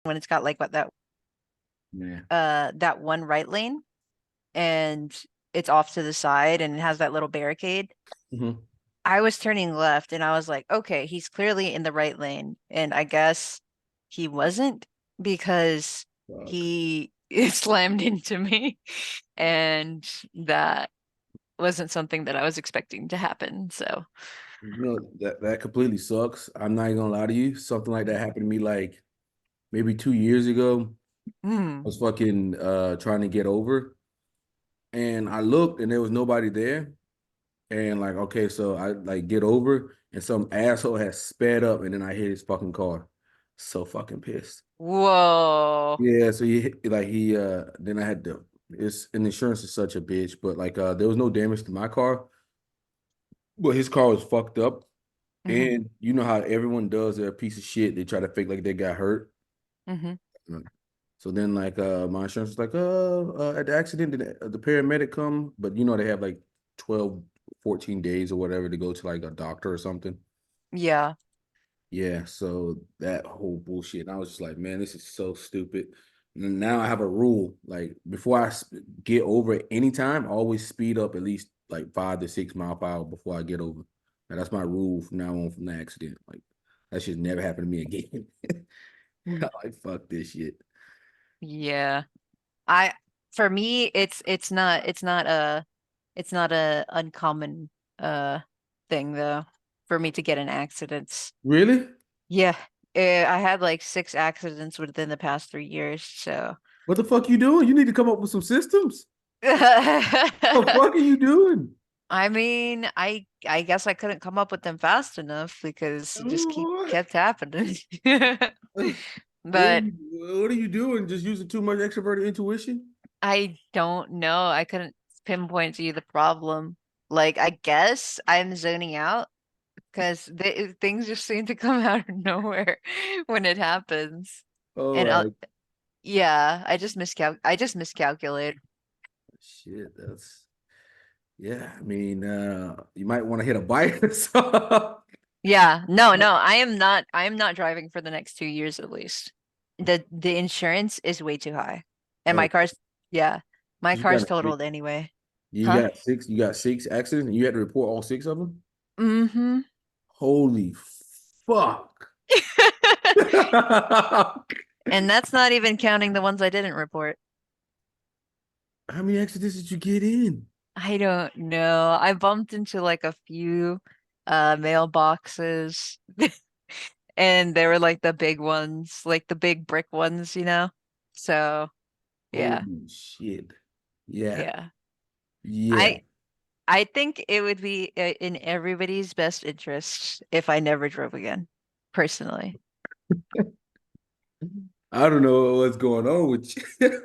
when it's got like what Yeah. that one right lane and it's off to the side and it has that little barricade. Hmm. I was turning left and I was like, okay, he's clearly in the right lane. And I guess he wasn't because Fuck. he slammed into me. And that wasn't something that I was expecting to happen. So, That completely sucks. I'm not even gonna lie to you. Something like that happened to me like maybe 2 years ago. I mm, was fucking trying to get over, and I looked and there was nobody there. And like, okay, so I like get over, and some asshole has sped up, and then I hit his fucking car. So fucking pissed. whoa. Yeah, so he then I had to it's and insurance is such a bitch, but like there was no damage to my car, but his car was fucked up. Hmm. And you know how everyone does, they're a piece of shit. They try to fake like they got hurt. Hmm. Mm. So then like my insurance was like, at the accident, did the paramedic come? But you know they have like 12, 14 days or whatever to go to like a doctor or something. Yeah. Yeah, so that whole bullshit. And I was just like, man, this is so stupid. And now I have a rule. Like before get over it anytime, I always speed up at least like 5 to 6 miles per hour before I get over. And that's my rule from now on from the accident. Like that should never happen to me again. Mm. Like fuck this shit. Yeah. I for me it's not a uncommon uh thing though for me to get in accidents. Really? Yeah. I had like 6 accidents within the past 3 years, so What the fuck you doing? You need to come up with some systems. What the fuck are you doing? I mean, I guess I couldn't come up with them fast enough because it just Oh, kept happening. what are But you, what are you doing? Just using too much extroverted intuition? I don't know. I couldn't pinpoint to you the problem. Like, I guess I'm zoning out because things just seem to come out of nowhere when it happens. Oh, And like yeah, I just miscalculated. shit. That's yeah. I mean, you might want to hit a bike or something. Yeah, no, I am not driving for the next 2 years at least. The insurance is way too high. And Oh, yeah, my you got car's a six. totaled anyway. You Huh? got six. You got 6 accidents, and you had to report all 6 of them. Mm-hmm. Holy fuck! How And that's not even counting the ones I didn't report. many accidents did you get in? I don't know. I bumped into like a few mailboxes and they were like the big ones, like the big brick ones, you know? So, yeah. Holy shit! Yeah, Yeah. yeah. I I think it would be in everybody's best interest if I never drove again, personally. I don't know what's going on with you.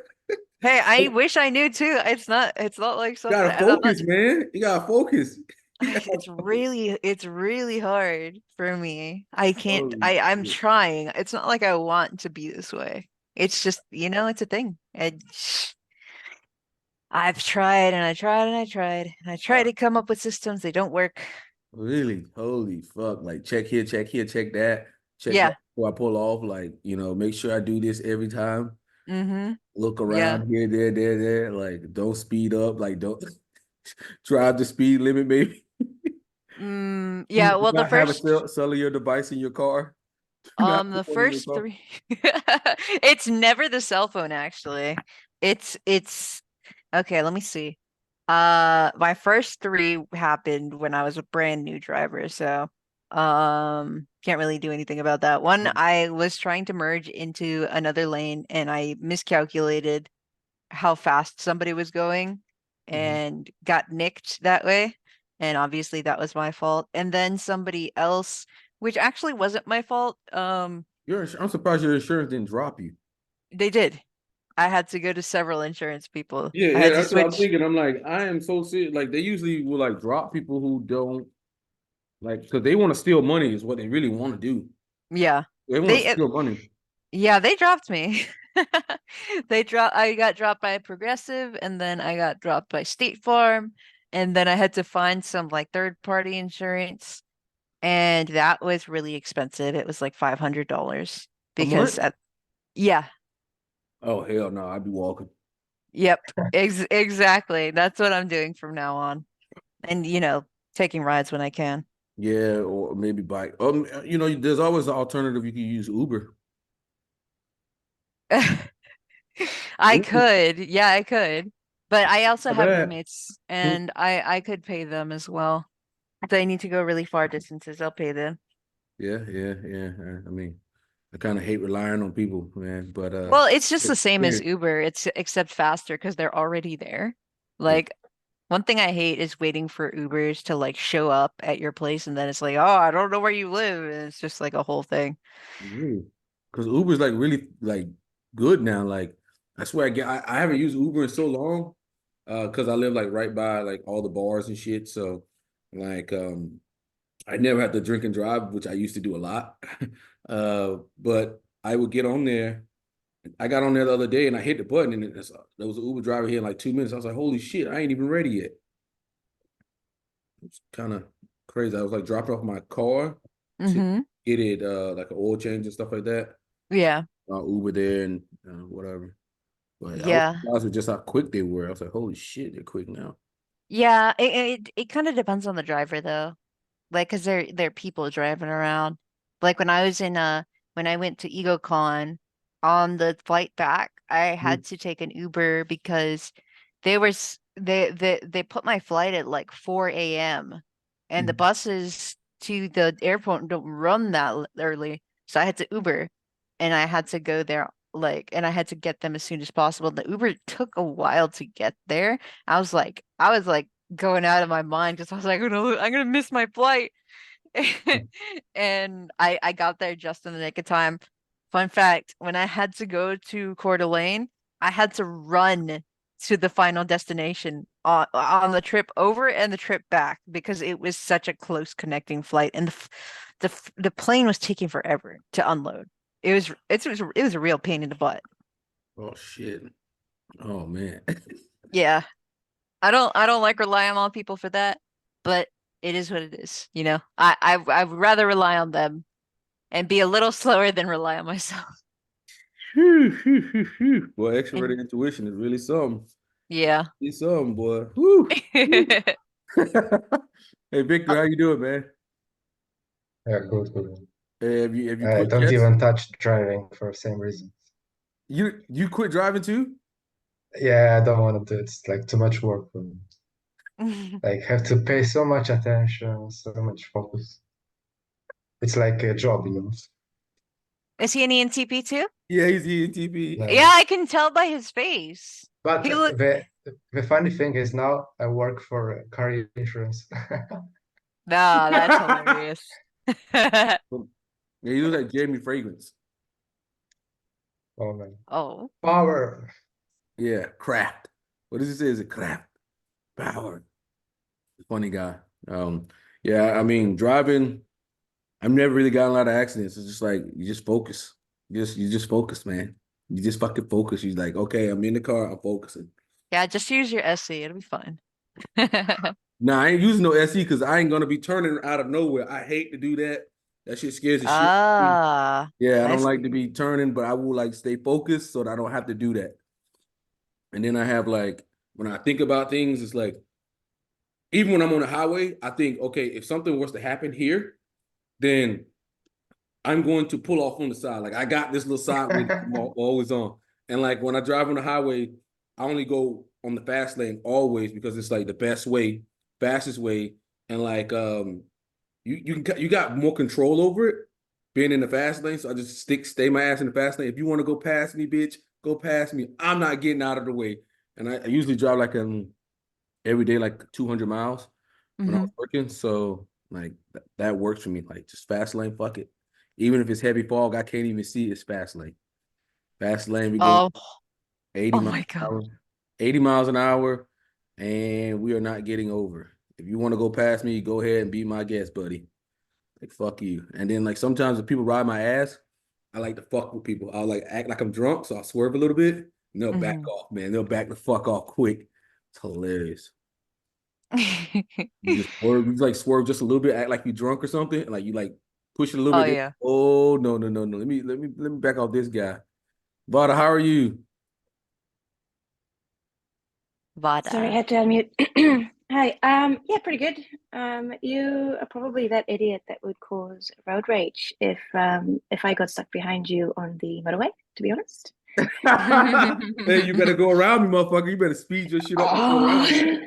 Hey, I You wish I knew too. It's not like something, gotta and I'm not. focus, man. You gotta focus. It's really hard for me. I can't. Holy I'm shit. trying. It's not like I want to be this way. It's just, it's a thing. I've tried and I tried and I tried and I try Uh, to come up with systems. They don't work. Really? Holy fuck. Like check here, check that Yeah. before I pull off. Like, make sure I do this every time. Mm-hmm. Look Yeah. around here, there. Like, don't speed up. Like, don't drive the speed limit, maybe. Do Yeah. Well, the not have a first cellular device in your car. Do not put The one in your first car. three, it's never the cell phone, actually. It's okay, let me see. My first three happened when I was a brand new driver, so can't really do anything about that. One, I was trying to merge into another lane and I miscalculated how fast somebody was going Mhm. and got nicked that way. And obviously that was my fault. And then somebody else, which actually wasn't my fault, I'm surprised your insurance didn't drop you. they did. I had to go to several insurance people. Yeah, I yeah, had to that's what I'm switch. thinking. I'm like, I am so serious. Like, they usually will like drop people who don't like because they want to steal money is what they really want to do. Yeah. They want to They steal money. yeah, they dropped me. I got dropped by Progressive and then I got dropped by State Farm and then I had to find some like third party insurance and that was really expensive. It was like $500 A because month? at Yeah. Oh hell no, I'd be walking. Yep. Exactly. That's what I'm doing from now on. And taking rides when I can. Yeah, or maybe bike. There's always an alternative. You can use Uber. I Uber, could. Yeah, I could. But I also not have bad. roommates and I could pay them as well. If they need to go really far distances, I'll pay them. Yeah, yeah, yeah. I mean, I kind of hate relying on people, man. But Well, it's just yeah, the same as weird. Uber. It's except faster because they're already there. Yeah, Like one thing I hate is waiting for Ubers to like show up at your place and then it's like, oh, I don't know where you live. And it's just like a whole thing. really. Because Uber's like really like good now. Like I swear, I haven't used Uber in so long. Because I live like right by like all the bars and shit. So like I never had to drink and drive, which I used to do a lot. But I would get on there. I got on there the other day and I hit the button and there was an Uber driver here in like 2 minutes. I was like, holy shit, I ain't even ready yet. It's kind of crazy. I was like dropping off my car to Mm-hmm. get it like an oil change and stuff like that. Yeah. Uber there and whatever. But I was Yeah. surprised with just how quick they were. I was like, holy shit, they're quick now. Yeah. It kind of depends on the driver though. Like, cause they're people driving around. Like when I went to EagleCon on the flight back, I Mhm. had to take an Uber because they put my flight at like 4 a.m. and the Mhm. buses to the airport don't run that early. So I had to Uber and I had to go there and I had to get them as soon as possible. The Uber took a while to get there. I was like going out of my mind because I was like, I'm gonna miss my flight. And I got there just in the nick of time. Fun fact, when I had to go to Coeur d'Alene, I had to run to the final destination on the trip over and the trip back because it was such a close connecting flight and the plane was taking forever to unload. It was a real pain in the butt. Oh shit. Oh man. Yeah. I don't like relying on people for that, but it is what it is, you know. I would rather rely on them and be a little slower than rely on myself. Phew, phew, phew, phew. Boy, And extroverted intuition is really something. yeah. It's something, boy. Whew. Whew. Hey Victor, how you doing, man? Yeah, good, good. Hey, have you I quit don't yet? even touch driving for the same reason. You quit driving too? Yeah, I don't want to do it. It's like too much work for me. Like have to pay so much attention, so much focus. It's like a job, you know. Is he an ENTP too? Yeah, he's ENTP. Yeah, No. I can tell by his face. But He look the funny thing is now I work for car insurance. Nah, that's hilarious. Yeah, he looks like Jamie Fragrance. Oh man. Oh. Power. Yeah, craft. What does it say? Is it craft? Power. Funny guy. Yeah, I mean, driving, I've never really gotten a lot of accidents. It's just like you just focus. You just focus, man. You just fucking focus. You're like, okay, I'm in the car, I'm focusing. Yeah, just use your SC. It'll be fine. Nah, I ain't using no SE because I ain't gonna be turning out of nowhere. I hate to do that. That shit scares the shit out of me. Ah, Yeah, I I don't like to see. be turning, but I will like stay focused so that I don't have to do that. And then I have like when I think about things, it's like even when I'm on the highway, I think, okay, if something was to happen here, then I'm going to pull off on the side. Like I got this little side way that I'm always on. And like when I drive on the highway, I only go on the fast lane always because it's like the best way, fastest way. And like you got more control over it being in the fast lane. So I just stay my ass in the fast lane. If you want to go past me, bitch, go past me. I'm not getting out of the way. And I usually drive like every day like 200 miles when I Hmm. was working. So like that works for me. Like just fast lane, fuck it. Even if it's heavy fog, I can't even see it's fast lane. Fast lane, we go Oh, 80 oh miles my an God. hour, 80 miles an hour, and we are not getting over. If you want to go past me, go ahead and be my guest, buddy. Like fuck you. And then like sometimes if people ride my ass, I like to fuck with people. I'll like act like I'm drunk, so I'll swerve a little bit, and they'll back Hmm. off, man. They'll back the fuck off quick. It's hilarious. You like swerve just a little bit, act like you drunk or something, and like you like push it a little Oh bit. yeah. Oh no, no, no, no. Let me back off this guy. Vada, how are you? Sorry, I Vada. had to unmute. Hi. Yeah, pretty good. You are probably that idiot that would cause road rage if I got stuck behind you on the motorway, to be honest. Hey, you better go around me, motherfucker. You better speed your shit up and go around me.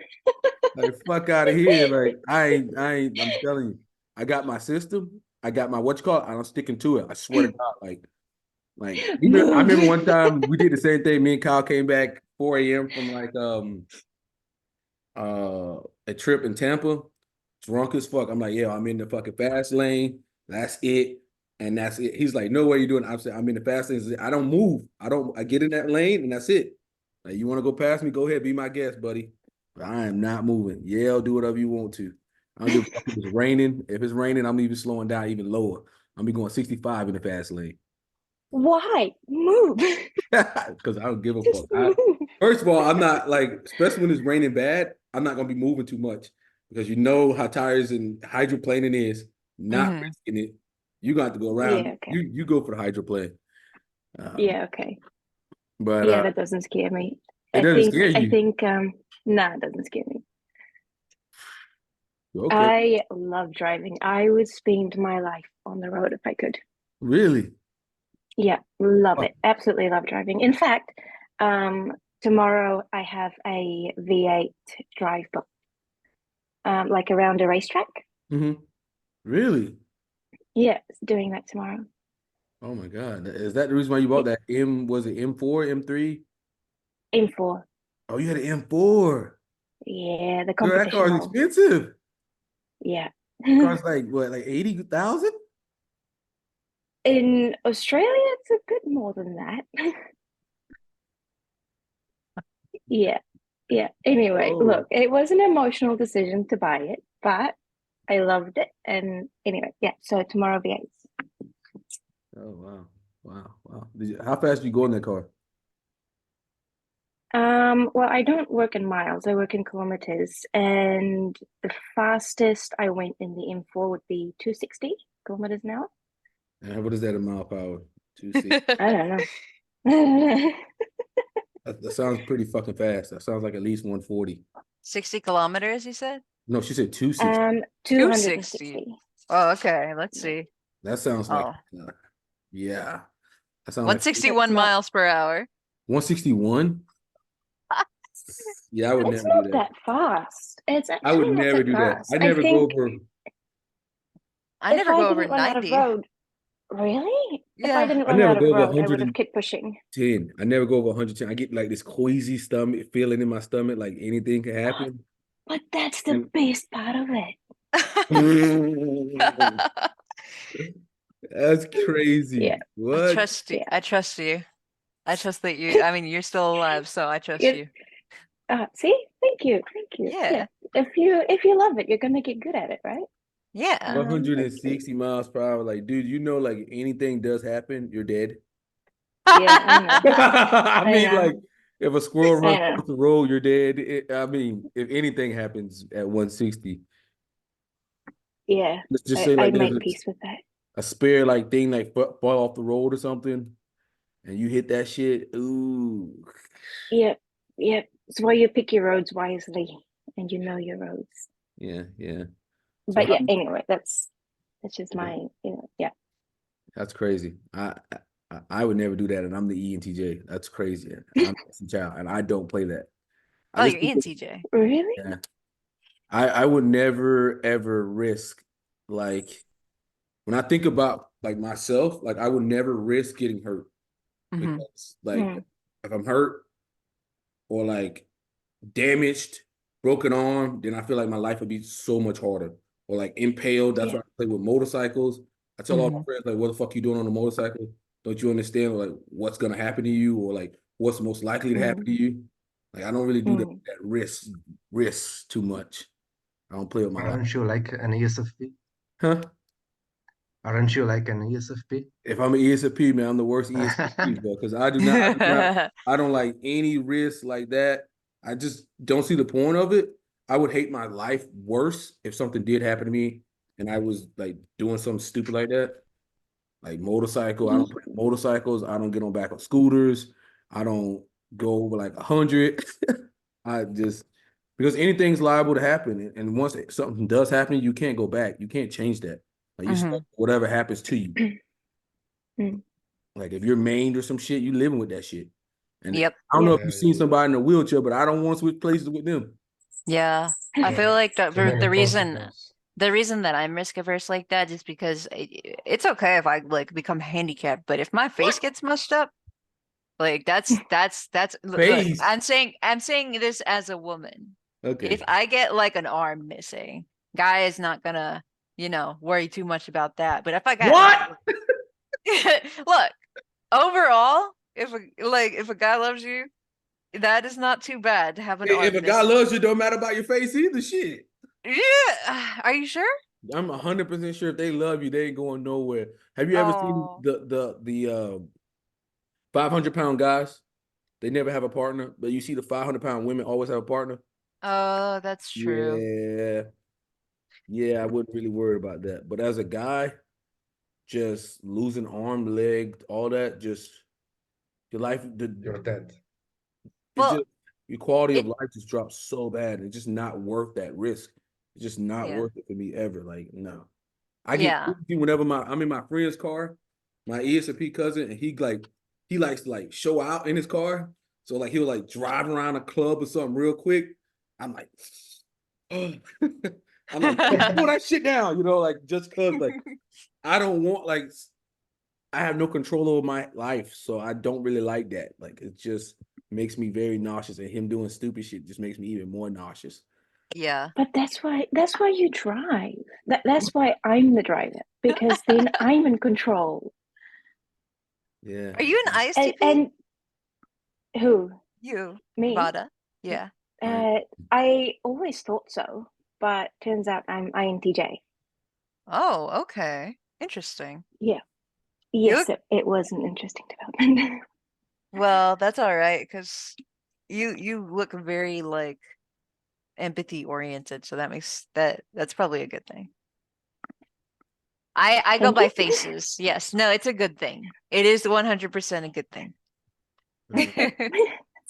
Oh, Like, fuck out of here. Like, I'm telling you, I got my system. I got my what you call it, and I'm sticking to it. I swear to God. Even I move. remember one time we did the same thing. Me and Kyle came back 4 a.m. from a trip in Tampa, drunk as fuck. I'm like, yeah, I'm in the fucking fast lane. That's it. And that's it. He's like, no, what are you doing? I'm saying, I'm in the fast lane. I don't move. I get in that lane and that's it. Like, you want to go past me? Go ahead, be my guest, buddy. But I am not moving. Yell, do whatever you want to. I don't give a fuck if it's raining. If it's raining, I'm even slowing down even lower. I'm be going 65 in the fast lane. Why? Move. Because I don't give a Just fuck. move. First of all, I'm not like, especially when it's raining bad, I'm not gonna be moving too much because you know how tires and hydroplaning is. Not Hmm. risking it. You got to go around. Yeah, okay. You go for the hydroplane. Um, Yeah, okay. but Yeah, that doesn't scare me. it I doesn't think scare I you. think nah, it doesn't scare me. Okay, I love driving. I would spend my life on the road if I could. really? Yeah, love Oh, it. Absolutely love driving. In fact, um, tomorrow I have a V8 drive book, like around a racetrack. mhm. Really? Yeah, doing that tomorrow. Oh my God. Is that the reason why you bought It, that was it M4, M3? info. Oh, you had an M4. Yeah, the Girl, that car competition is model. expensive. Yeah. Car's like what, like 80,000? In Australia, it's a bit more than that. Yeah. Yeah. Anyway, Oh, look, it was an emotional decision to buy it, but I loved it. And anyway, yeah. So tomorrow V8s. oh wow. Wow. Wow. How fast do you go in that car? Well, I don't work in miles, I work in kilometers, and the fastest I went in the M4 would be 260 kilometers an hour. And what is that in mile per hour? 260. I don't know. I don't know. That sounds pretty fucking fast. That sounds like at least 140. 60 kilometers, you said? No, she said 260. 260. 260. Oh, okay. Let's Yeah. see. That sounds like, Oh, yeah. That sounds like It's 161 not miles per hour. 161. Yeah, I would it's never do not that. that fast. It's I would actually not never that do that. fast. I I never go think over. I if never I go over didn't run out of 90. road, really? If I Yeah. didn't I run never out of go over road, I would 110. have kept pushing. I never go over 110. I get like this queasy stomach feeling in my stomach, like anything can But happen. but that's the And best part of it. that's Yeah, crazy. I What? trust you. yeah. I trust you. I trust that you, I mean, you're still alive, so I trust It, you. see, thank you, thank you. Yeah, Yeah. if you love it, you're gonna get good at it, right? Yeah. 160 miles per hour. Like, dude, you know, like anything does happen, you're dead. Yeah, I know, I I mean, know, like, if a squirrel I runs know. off the road, you're dead. I mean, if anything happens at 160, Yeah, let's just I say I like there's made peace with that. a spare like thing like fall off the road or something, and you hit that shit. Ooh, Yeah, yeah. It's why you pick your roads wisely, and you know your roads. yeah, yeah. So But yeah, anyway, that's just yeah, my, yeah. that's crazy. I would never do that, and I'm the ENTJ. That's crazy. I'm a child, and I don't play that. I Oh, just you're think ENTJ. Really? yeah. I would never ever risk like when I think about like myself, like I would never risk getting hurt Hmm. because like Mm, if I'm hurt or like damaged, broken arm, then I feel like my life would be so much harder. Or like impaled. That's yeah. why I play with motorcycles. I tell all my Hmm. friends like, "What the fuck you doing on a motorcycle? Don't you understand like what's gonna happen to you or like what's most likely to happen Mm, to you?" Like I don't really do mm. that risk too much. I don't play with my life. Aren't you like an ESFP? Huh? Aren't you like an ESFP? If I'm an ESFP, man, I'm the worst ESFP, bro. Because I don't like any risk like that. I just don't see the point of it. I would hate my life worse if something did happen to me and I was like doing something stupid like that. Like motorcycle, I don't play motorcycles. I don't get on back on scooters. I don't go over like 100. I just because anything's liable to happen, and once something does happen, you can't go back. You can't change that. Like you stuck whatever happens to you. Mm. Like if you're maimed or some shit, you living with that shit. And Yep. I don't know if Yeah, you've seen somebody in a wheelchair, but I don't want to switch places with them. Yeah. I feel yeah. like Too many the reason consequences. that I'm risk averse like that is because it's okay if I like become handicapped, but if my face What? gets mushed up, like look, Face. I'm saying this as a woman. If Okay. I get like an arm missing, guy is not gonna, worry too much about that. But if I got What? look, overall, if a guy loves you, that is not too bad to have an If arm a guy missing. loves you, don't matter about your face either. Shit. Yeah. Are you sure? I'm 100% sure if they love you, they ain't going nowhere. Have you ever seen Oh, the 500-pound guys? They never have a partner, but you see the 500-pound women always have a partner. oh, that's true. Yeah, yeah, I wouldn't really worry about that. But as a guy, just losing arm, leg, all that, just your life, You're dead. it Well, just your quality of it life just drops so bad. It's just not worth that risk. It's just not yeah. worth it for me ever. Like, no. I get Yeah. goofy whenever I'm in my friend's car, my ESP cousin, and he likes to like show out in his car. So like he'll like drive around a club or something real quick. I'm like, I'm like, pull that shit down, like just cause like I don't want like I have no control over my life, so I don't really like that. Like it just makes me very nauseous, and him doing stupid shit just makes me even more nauseous. Yeah. But that's why you drive. That's why I'm the driver, because then I'm in control. Yeah. Are you an And, ISTP? and who? You, Me? Vada. Yeah. I, I always thought so, but turns out I'm INTJ. Oh, okay. Interesting. Yeah. You Yes, look it was an interesting development. well, that's all right, because you look very like empathy oriented, so that's probably a good thing. I go Thank by you. faces. Yes. No, it's a good thing. It is 100% a good thing. Okay. That's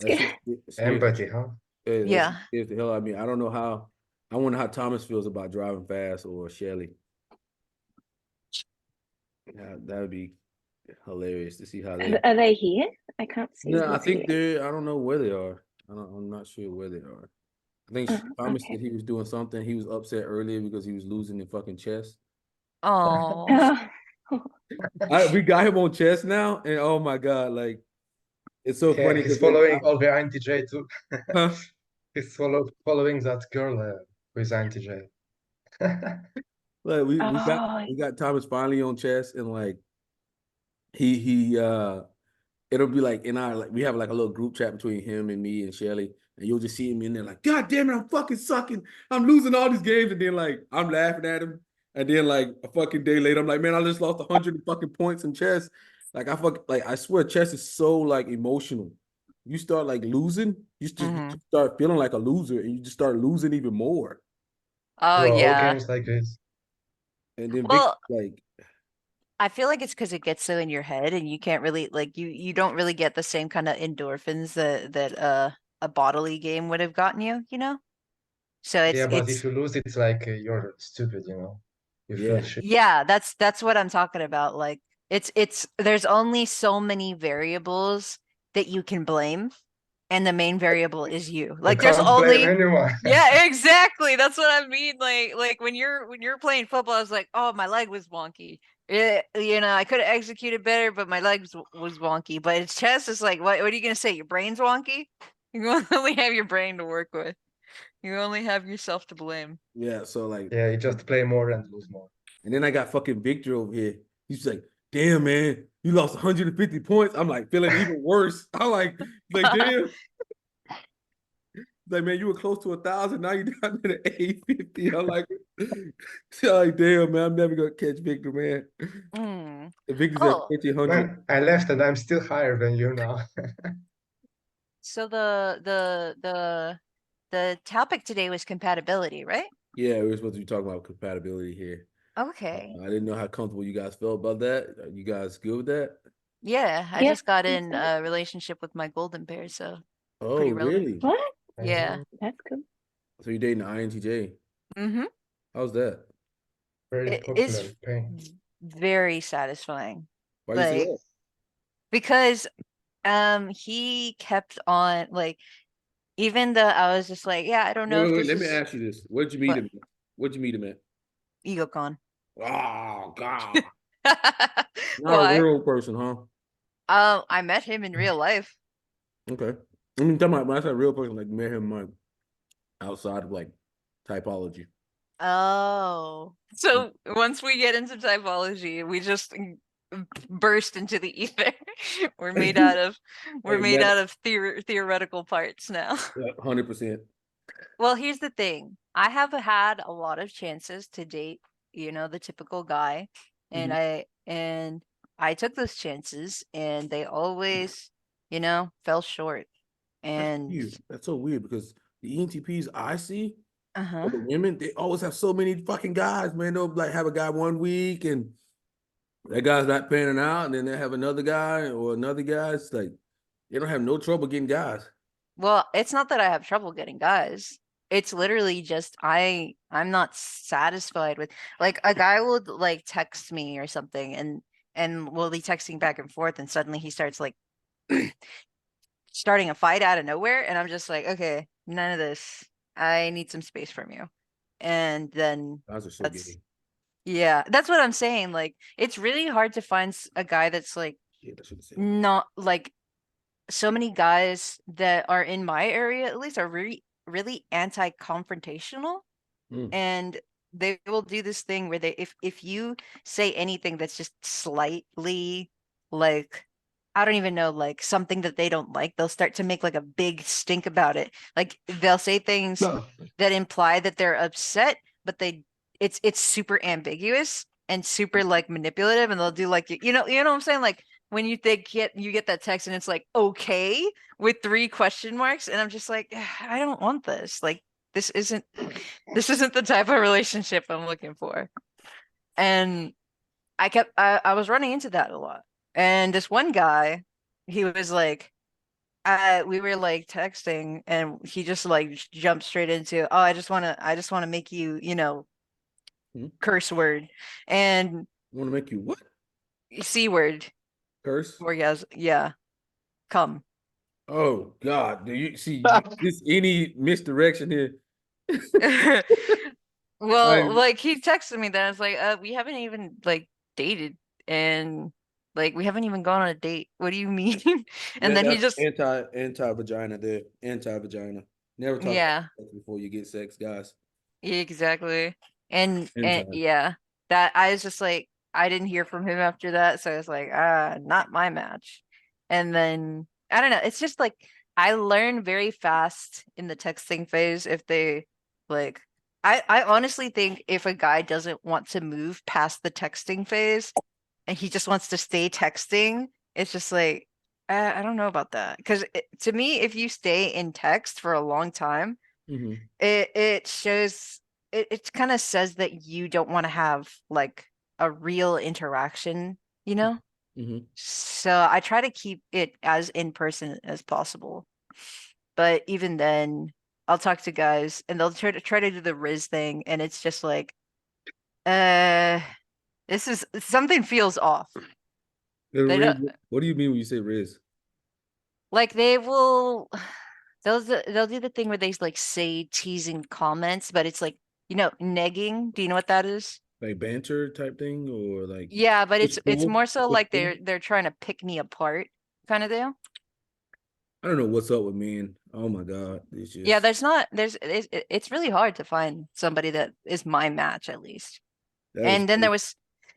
that good. shit scares Empathy, huh? that shit Yeah. scares the hell out of me. I don't know how. I wonder how Thomas feels about driving fast or Shelly. Yeah, that would be hilarious to see how they. Are they here? I can't see No, I who's think here. they're. I don't know where they are. I'm not sure where they are. I think Oh, Thomas okay. said he was doing something. He was upset earlier because he was losing the fucking chess. Oh. Oh. We got him on chess now, and oh my god, like it's so Yeah, funny he's because following all the INTJ too. huh? He's following that girl who is INTJ. Like we got Oh, we got Thomas finally on chess, and like he it'll be like in our like we have like a little group chat between him and me and Shelly, and you'll just see him in there like, God damn it, I'm fucking sucking. I'm losing all these games, and then like I'm laughing at him, and then like a fucking day later, I'm like, man, I just lost 100 fucking points in chess. Like I swear, chess is so like emotional. You start like losing, you Hmm. just start feeling like a loser, and you just start losing even more. Oh, Bro, all yeah. games like this. And then Vic Well, like, I feel like it's because it gets so in your head and you can't really like you don't really get the same kind of endorphins that a bodily game would have gotten you? So Yeah, but if it's you lose, it's like you're stupid, You feel yeah, shit. yeah, that's what I'm talking about. Like it's there's only so many variables that you can blame, and the main variable is you. You Like there's can't blame only anyone. yeah, exactly. That's what I mean. Like when you're playing football, I was like, oh, my leg was wonky. I could have executed better, but my leg was wonky. But it's chess. It's like, what are you gonna say? Your brain's wonky? You only have your brain to work with. You only have yourself to blame. yeah. So like Yeah, you just play more and lose more. And then I got fucking Victor over here. He's like, damn, man, you lost 150 points. I'm like feeling even worse. I'm like, damn. Like, man, you were close to 1,000. Now you're down to the 850. I'm like, damn, man, I'm never gonna catch Victor, man. Mm. The Victor's at Oh, 1,500. Man, I left and I'm still higher than you now. so the topic today was compatibility, right? Yeah, we were supposed to be talking about compatibility here. Okay. I didn't know how comfortable you guys felt about that. Are you guys good with that? Yeah, I Yeah, just got that's in good. a relationship with my golden pair, so Oh, pretty relevant. really? What? Yeah. That's good. So you're dating an INTJ? Mm-hmm. How's that? Very It's popular pain. very satisfying. Why you say Like, that? because he kept on like, even though I was just like, yeah, I don't know if Wait. this Let me is ask you this. Where'd you meet what him at? Where'd you meet him at? EgoCon. Oh, God. Not a Why? real person, huh? I met him in real life. Okay. I mean, talking about when I said real person, like met him like outside of like typology. Oh, so once we get into typology, we just burst into the ether. We're made out of we're Like made met out of theoretical parts now. 100%. Well, here's the thing. I have had a lot of chances to date, the typical guy, and Mhm. I took those chances and they always, fell short. That's And weird. That's so weird because the ENTPs I see, uh-huh. or the women, they always have so many fucking guys, man. They'll like have a guy one week and that guy's not panning out, and then they have another guy or another guy. It's like they don't have no trouble getting guys. Well, it's not that I have trouble getting guys. It's literally just I'm not satisfied with, like, a guy would like text me or something, and we'll be texting back and forth, and suddenly he starts like starting a fight out of nowhere, and I'm just like, okay, none of this. I need some space from you. And then Guys are so that's gay. yeah, that's what I'm saying. Like, it's really hard to find a guy that's like Yeah, I should have said that. not like, so many guys that are in my area at least are really really anti-confrontational, Mm. and they will do this thing where they if you say anything that's just slightly like, I don't even know, like something that they don't like, they'll start to make like a big stink about it. Like, they'll say things No. that imply that they're upset, but it's super ambiguous and super like manipulative, and they'll do like, what I'm saying, like when you get that text and it's like, okay, with 3 question marks, and I'm just like, I don't want this. Like, this isn't this isn't the type of relationship I'm looking for. And I was running into that a lot. And this one guy, he was like, we were like texting, and he just like jumped straight into, oh, I just want to make you, Hmm? curse word and Want to make you what? C word Curse? orgasm. Yeah, come. Oh God! Do you see this any misdirection here? Well, I like, he texted me that. I was like, we haven't even like dated, and like we haven't even gone on a date. What do you mean? And man, then he that's just anti vagina there. Anti vagina. Never talk about yeah, sex before you get sex, guys. exactly. And Anti. yeah, that I was just like, I didn't hear from him after that, so I was like, not my match. And then I don't know, it's just like I learn very fast in the texting phase if they like, I honestly think if a guy doesn't want to move past the texting phase and he just wants to stay texting, it's just like, I don't know about that. Because to me, if you stay in text for a long time, Hmm. it shows, it kind of says that you don't want to have like a real interaction, you know? Hmm. So I try to keep it as in person as possible. But even then, I'll talk to guys and they'll try to do the Riz thing, and it's just like, uh, this is something feels off. They don't What do you mean when you say Riz? like they'll do the thing where they like say teasing comments, but it's like, negging. Do you know what that is? Like banter type thing, or like Yeah, but it's push-pull? more so like Push-pull? they're trying to pick me apart kind of deal. I don't know what's up with men. Oh my God, it's Yeah, just it's really hard to find somebody that is my match, at least. that is And then there was,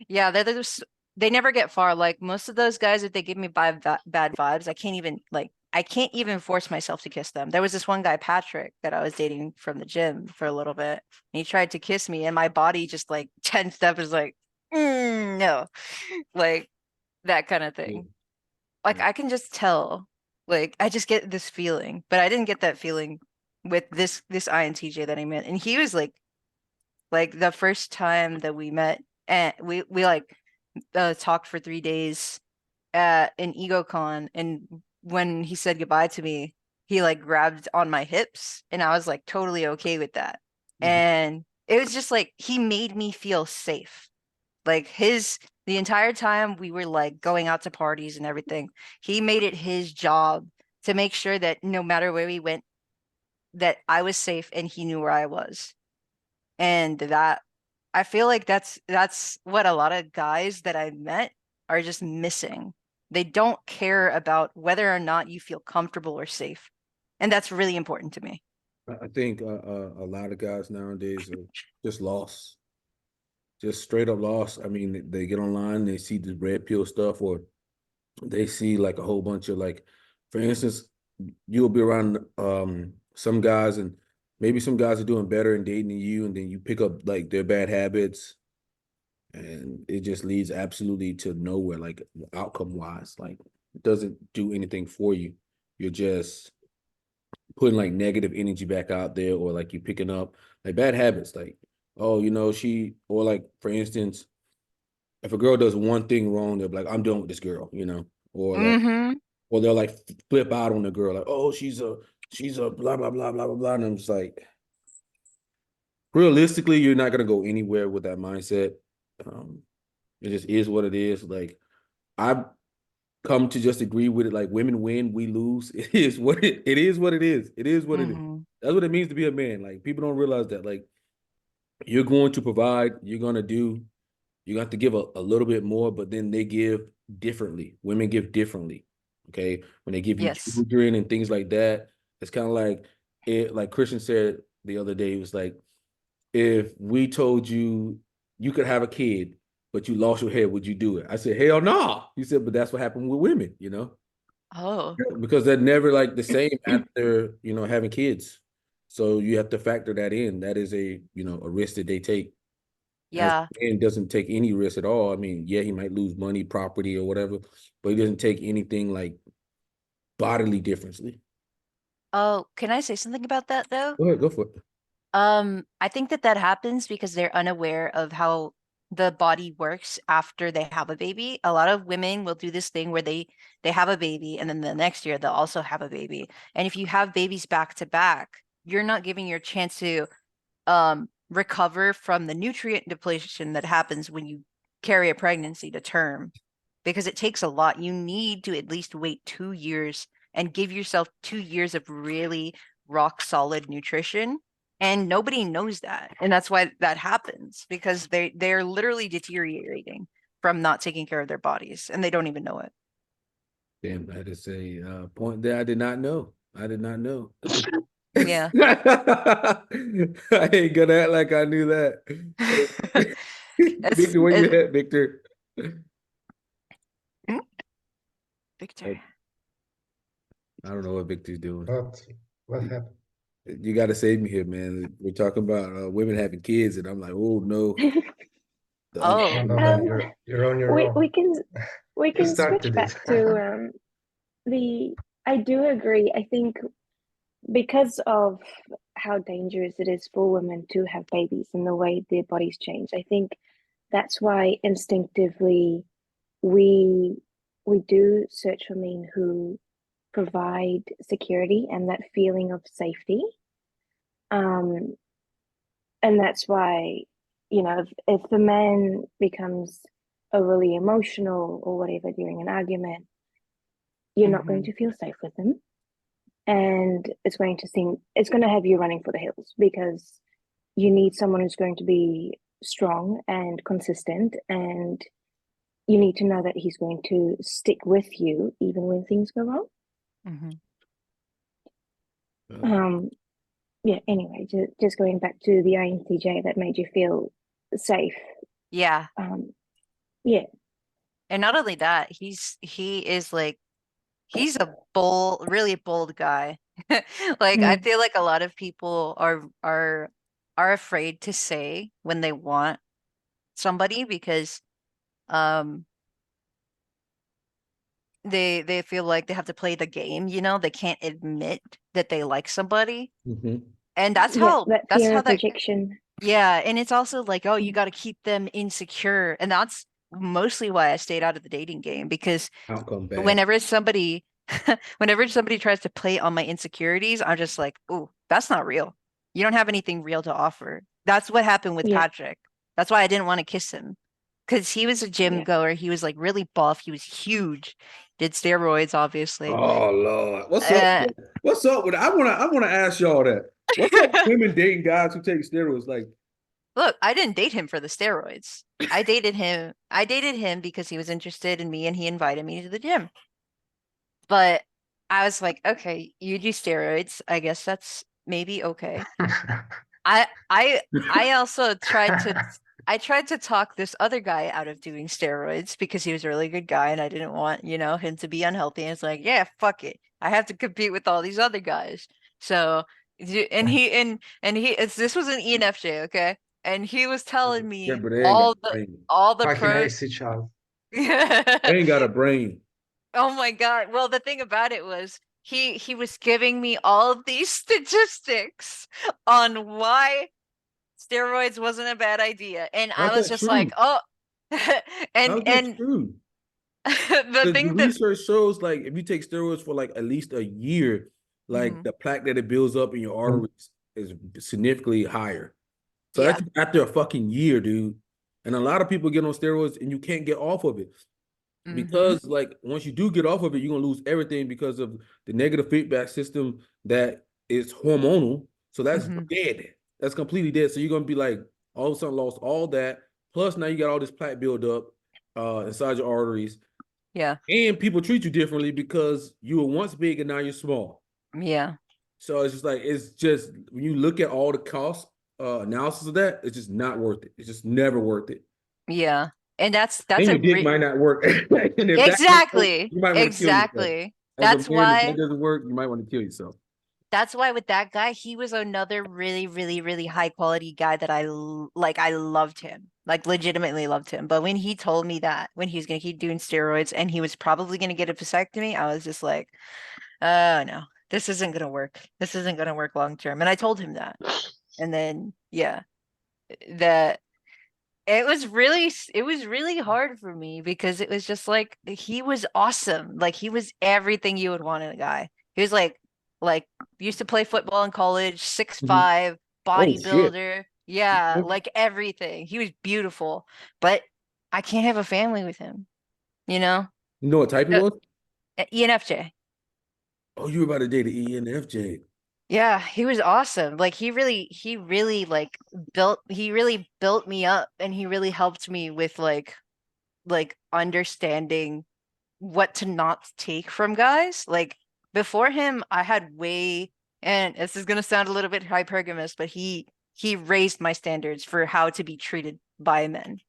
yeah, they never get far. Like, most of those guys, if they give me bad vibes, I can't even force myself to kiss them. There was this one guy, Patrick, that I was dating from the gym for a little bit. And he tried to kiss me, and my body just like tensed up, is like, no, like that kind of yeah. thing. Like, I can just tell. Like, I just get this feeling, but I didn't get that feeling with this INTJ that I met. And he was like the first time that we met, and we like talked for 3 days in EgoCon, and when he said goodbye to me, he like grabbed on my hips, and I was like totally okay with that. Mhm. And it was just like he made me feel safe. Like the entire time we were like going out to parties and everything, he made it his job to make sure that no matter where we went, that I was safe and he knew where I was. And that I feel like that's what a lot of guys that I've met are just missing. They don't care about whether or not you feel comfortable or safe. And that's really important to me. I think a lot of guys nowadays are just lost, just straight up lost. I mean, they get online, they see the red pill stuff, or they see like a whole bunch of like, for instance, you'll be around some guys, and maybe some guys are doing better in dating than you, and then you pick up like their bad habits, and it just leads absolutely to nowhere, like outcome wise. Like it doesn't do anything for you. You're just putting like negative energy back out there, or like you're picking up like bad habits, like, oh, she, or like for instance, if a girl does one thing wrong, they're like, I'm done with this girl, or like, Mm-hmm. or they'll like flip out on the girl, like, oh, she's a blah blah blah blah blah blah. And I'm just like, realistically, you're not gonna go anywhere with that mindset. Um, it just is what it is. Like I've come to just agree with it. Like women win, we lose. It is what it is. What it is. It is what it is. Mm-hmm. That's what it means to be a man. Like people don't realize that. Like you're going to provide. You're gonna do. You have to give a little bit more, but then they give differently. Women give differently. Okay. When they give you Yes. children and things like that, it's kind of like it, like Christian said the other day, it was like, if we told you you could have a kid, but you lost your head, would you do it? I said, hell no. He said, but that's what happened with women, Oh, because they're never like the same after, having kids. So you have to factor that in. That is a risk that they take. As yeah. a man doesn't take any risk at all. I mean, yeah, he might lose money, property, or whatever, but he doesn't take anything like bodily differently. Oh, can I say something about that though? Go ahead, go for it. I think that happens because they're unaware of how the body works after they have a baby. A lot of women will do this thing where they have a baby and then the next year they'll also have a baby. And if you have babies back to back, you're not giving your chance to recover from the nutrient depletion that happens when you carry a pregnancy to term, because it takes a lot. You need to at least wait 2 years and give yourself 2 years of really rock solid nutrition. And nobody knows that. And that's why that happens, because they're literally deteriorating from not taking care of their bodies and they don't even know it. Damn, that is a point that I did not know. I did not know. Yeah. I ain't gonna act like I knew that. It's, Victor, where you it, at, Victor? Victor. I don't know what Victor's doing. What happened? You got to save me here, man. We're talking about women having kids, and I'm like, oh no. The Oh, No, no, no, Um, you're on your we own. we You can switch started it. back to the. I do agree. I think because of how dangerous it is for women to have babies and the way their bodies change, I think that's why instinctively we we do search for men who provide security and that feeling of safety. Um, and that's why, if the man becomes overly emotional or whatever during an argument, you're not going mhm. to feel safe with him. And it's going to have you running for the hills because you need someone who's going to be strong and consistent, and you need to know that he's going to stick with you even when things go wrong. Mhm. Um, yeah, anyway, just going back to the intj that made you feel safe. Yeah. Yeah. And not only that, he is like he's a bold, really bold guy. Like I Mm. feel like a lot of people are afraid to say when they want somebody because um they feel like they have to play the game, they can't admit that they like somebody. Mhm. And Yeah, that that's fear how of that rejection. Yeah, and it's also like, oh, you got to keep them insecure, and that's mostly why I stayed out of the dating game because Outcome bad. whenever somebody whenever somebody tries to play on my insecurities, I'm just like, "Ooh, that's not real. You don't have anything real to offer." That's what happened with Yeah, Patrick. That's why I didn't want to kiss him because he was a gym yeah. goer. He was like really buff. He was huge. Did steroids, obviously. Oh Lord, what's up? Uh, What's up with? I wanna ask y'all that. What's up with women dating guys who take steroids? Like, Look, I didn't date him for the steroids. I dated him. I dated him because he was interested in me and he invited me to the gym. But I was like, okay, you do steroids. I guess that's maybe okay. I I I also tried to talk this other guy out of doing steroids because he was a really good guy and I didn't want, him to be unhealthy. And it's like, yeah, fuck it. I have to compete with all these other guys. So this was an ENFJ, okay? And he was telling yeah, me but they ain't got a brain. all the Fucking pros. AC child. They ain't got a brain. Oh my God. Well, the thing about it was he was giving me all of these statistics on why steroids wasn't a bad idea. And I How's was that just like, true? oh, and How's that and true? the Because the thing that research shows, like, if you take steroids for like at least a year, like Mhm. the plaque that it builds up in your arteries is significantly higher. So Yeah. that's after a fucking year, dude. And a lot of people get on steroids and you can't get off of it Hmm. because, like, once you do get off of it, you're gonna lose everything because of the negative feedback system that is hormonal. So that's Hmm. dead. That's completely dead. So you're gonna be like all of a sudden lost all that. Plus now you got all this plaque buildup inside your arteries. Yeah. And people treat you differently because you were once big and now you're small. Yeah. So it's just when you look at all the cost analysis of that, it's just not worth it. It's just never worth it. Yeah. And that's And a your dick might not work. And if that don't work, exactly. you might want to kill yourself. Exactly. As a That's man, if that why doesn't work, you might want to kill yourself. that's why with that guy, he was another really, really, really high quality guy that like. I loved him, like legitimately loved him. But when he told me that when he was gonna keep doing steroids and he was probably gonna get a vasectomy, I was just like, oh no, this isn't gonna work. This isn't gonna work long term. And I told him that. And then yeah, that it was really hard for me because it was just like he was awesome. Like he was everything you would want in a guy. He was like used to play football in college, six Mhm. five, Oh shit! bodybuilder. Yeah, You like everything. He was beautiful, but I can't have a family with him, you know? know what type he Uh, was? ENFJ. Oh, you were about to date the ENFJ. Yeah, he was awesome. Like he really like he really built me up and he really helped me with like understanding what to not take from guys. Like before him, I had way, and this is gonna sound a little bit hypergamous, but he raised my standards for how to be treated by men.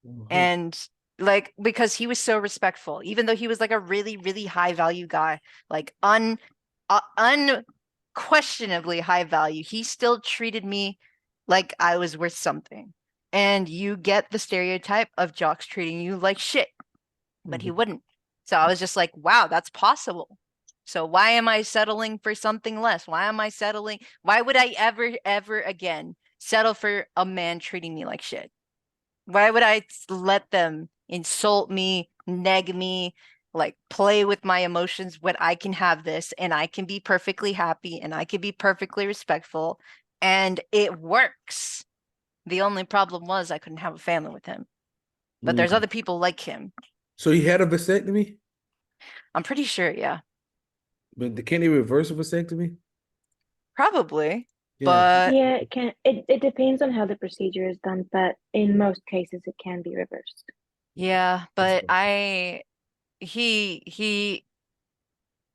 Uh-huh. And like because he was so respectful, even though he was like a really, really high value guy, like unquestionably high value, he still treated me like I was worth something. And you get the stereotype of jocks treating you like shit, but he Mhm. wouldn't. So I was just like, wow, that's possible. So why am I settling for something less? Why am I settling? Why would I ever again settle for a man treating me like shit? Why would I let them insult me, neg me, like play with my emotions when I can have this and I can be perfectly happy and I can be perfectly respectful and it works. The only problem was I couldn't have a family with him. But there's Mm. other people like him. So he had a vasectomy, I'm pretty sure, yeah. but can they reverse a vasectomy? Probably. Yeah. But Yeah, it can it depends on how the procedure is done, but in most cases it can be reversed. yeah, That's but he he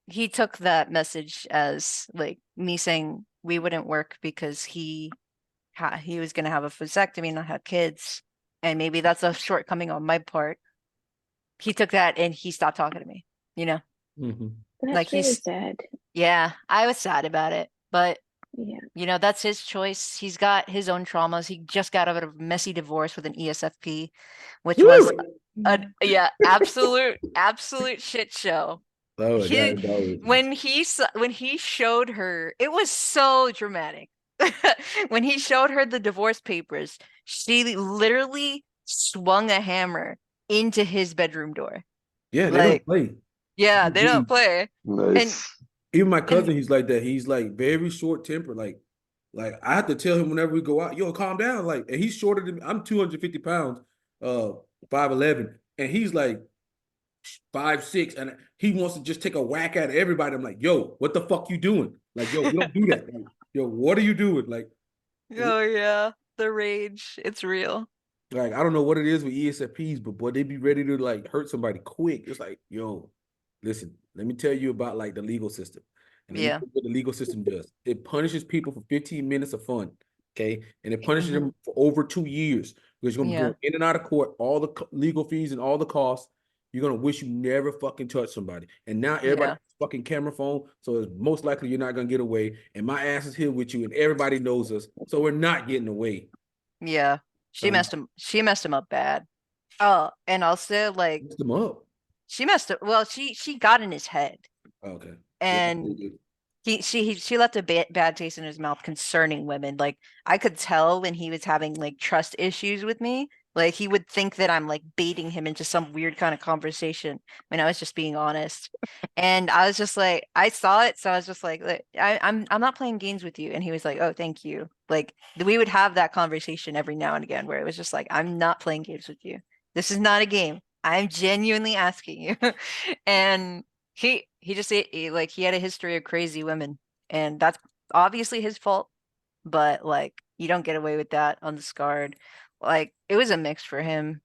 he took that message as like me saying we wouldn't work because he was going to have a vasectomy and not have kids, and maybe that's a shortcoming on my part. He took that and he stopped talking to me, you know? Mhm. Like That's really he's sad. yeah, I was sad about it, but Yeah. that's his choice. He's got his own traumas. He just got out of a messy divorce with an ESFP, which was Woo! a Mm. yeah, absolute shit show. Oh, He that was when he showed her, it was so dramatic. when he showed her the divorce papers, she literally swung a hammer into his bedroom door. Yeah, they don't Like, play. yeah, they don't play. And Nice. Even my and cousin, he's like that. He's like very short tempered. Like I have to tell him whenever we go out, yo, calm down. Like, and he's shorter than me. I'm 250 pounds, 5'11", and he's like 5'6", and he wants to just take a whack at everybody. I'm like, yo, what the fuck you doing? Like, yo, we don't do that. Like, yo, what are you doing? oh yeah, the rage, it's real. Like, I don't know what it is with ESFPs, but boy, they be ready to like hurt somebody quick. It's like, yo, listen, let me tell you about like the legal system. And let me Yeah. tell you what the legal system does. It punishes people for 15 minutes of fun. Okay. And it punishes them for over 2 years because you're gonna be Yeah. going in and out of court, all the legal fees and all the costs. You're gonna wish you never fucking touched somebody. And now everybody Yeah. has a fucking camera phone, so it's most likely you're not gonna get away. And my ass is here with you, and everybody knows us, so we're not getting away. Yeah. She messed him up bad. Oh, and also like Messed them up. she messed up well, she got in his head. Okay. Yeah, And she left a bad taste in his mouth concerning women. Like I could tell when he was having like trust issues with me. Like he would think that I'm like baiting him into some weird kind of conversation when I was just being honest. And I was just like, I saw it, so I was just like, "Look, I'm not playing games with you." And he was like, "Oh, thank you." Like we would have that conversation every now and again where it was just like, "I'm not playing games with you. This is not a game. I'm genuinely asking you." And he just like he had a history of crazy women, and that's obviously his fault, but like you don't get away with that on the Scarred. Like it was a mix for him.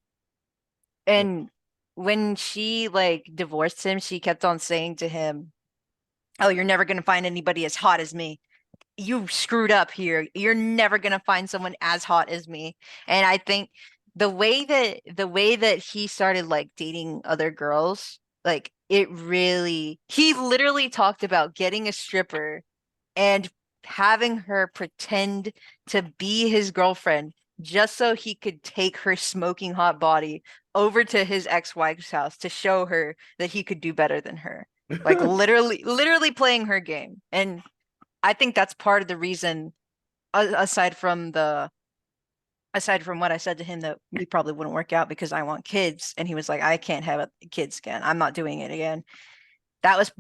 And when she like divorced him, she kept on saying to him, "Oh, you're never gonna find anybody as hot as me. You screwed up here. You're never gonna find someone as hot as me." And I think the way that he started like dating other girls, like he literally talked about getting a stripper and having her pretend to be his girlfriend just so he could take her smoking hot body over to his ex-wife's house to show her that he could do better than her. Like literally playing her game. And I think that's part of the reason, aside from what I said to him, that we probably wouldn't work out because I want kids. And he was like, I can't have kids again. I'm not doing it again. That was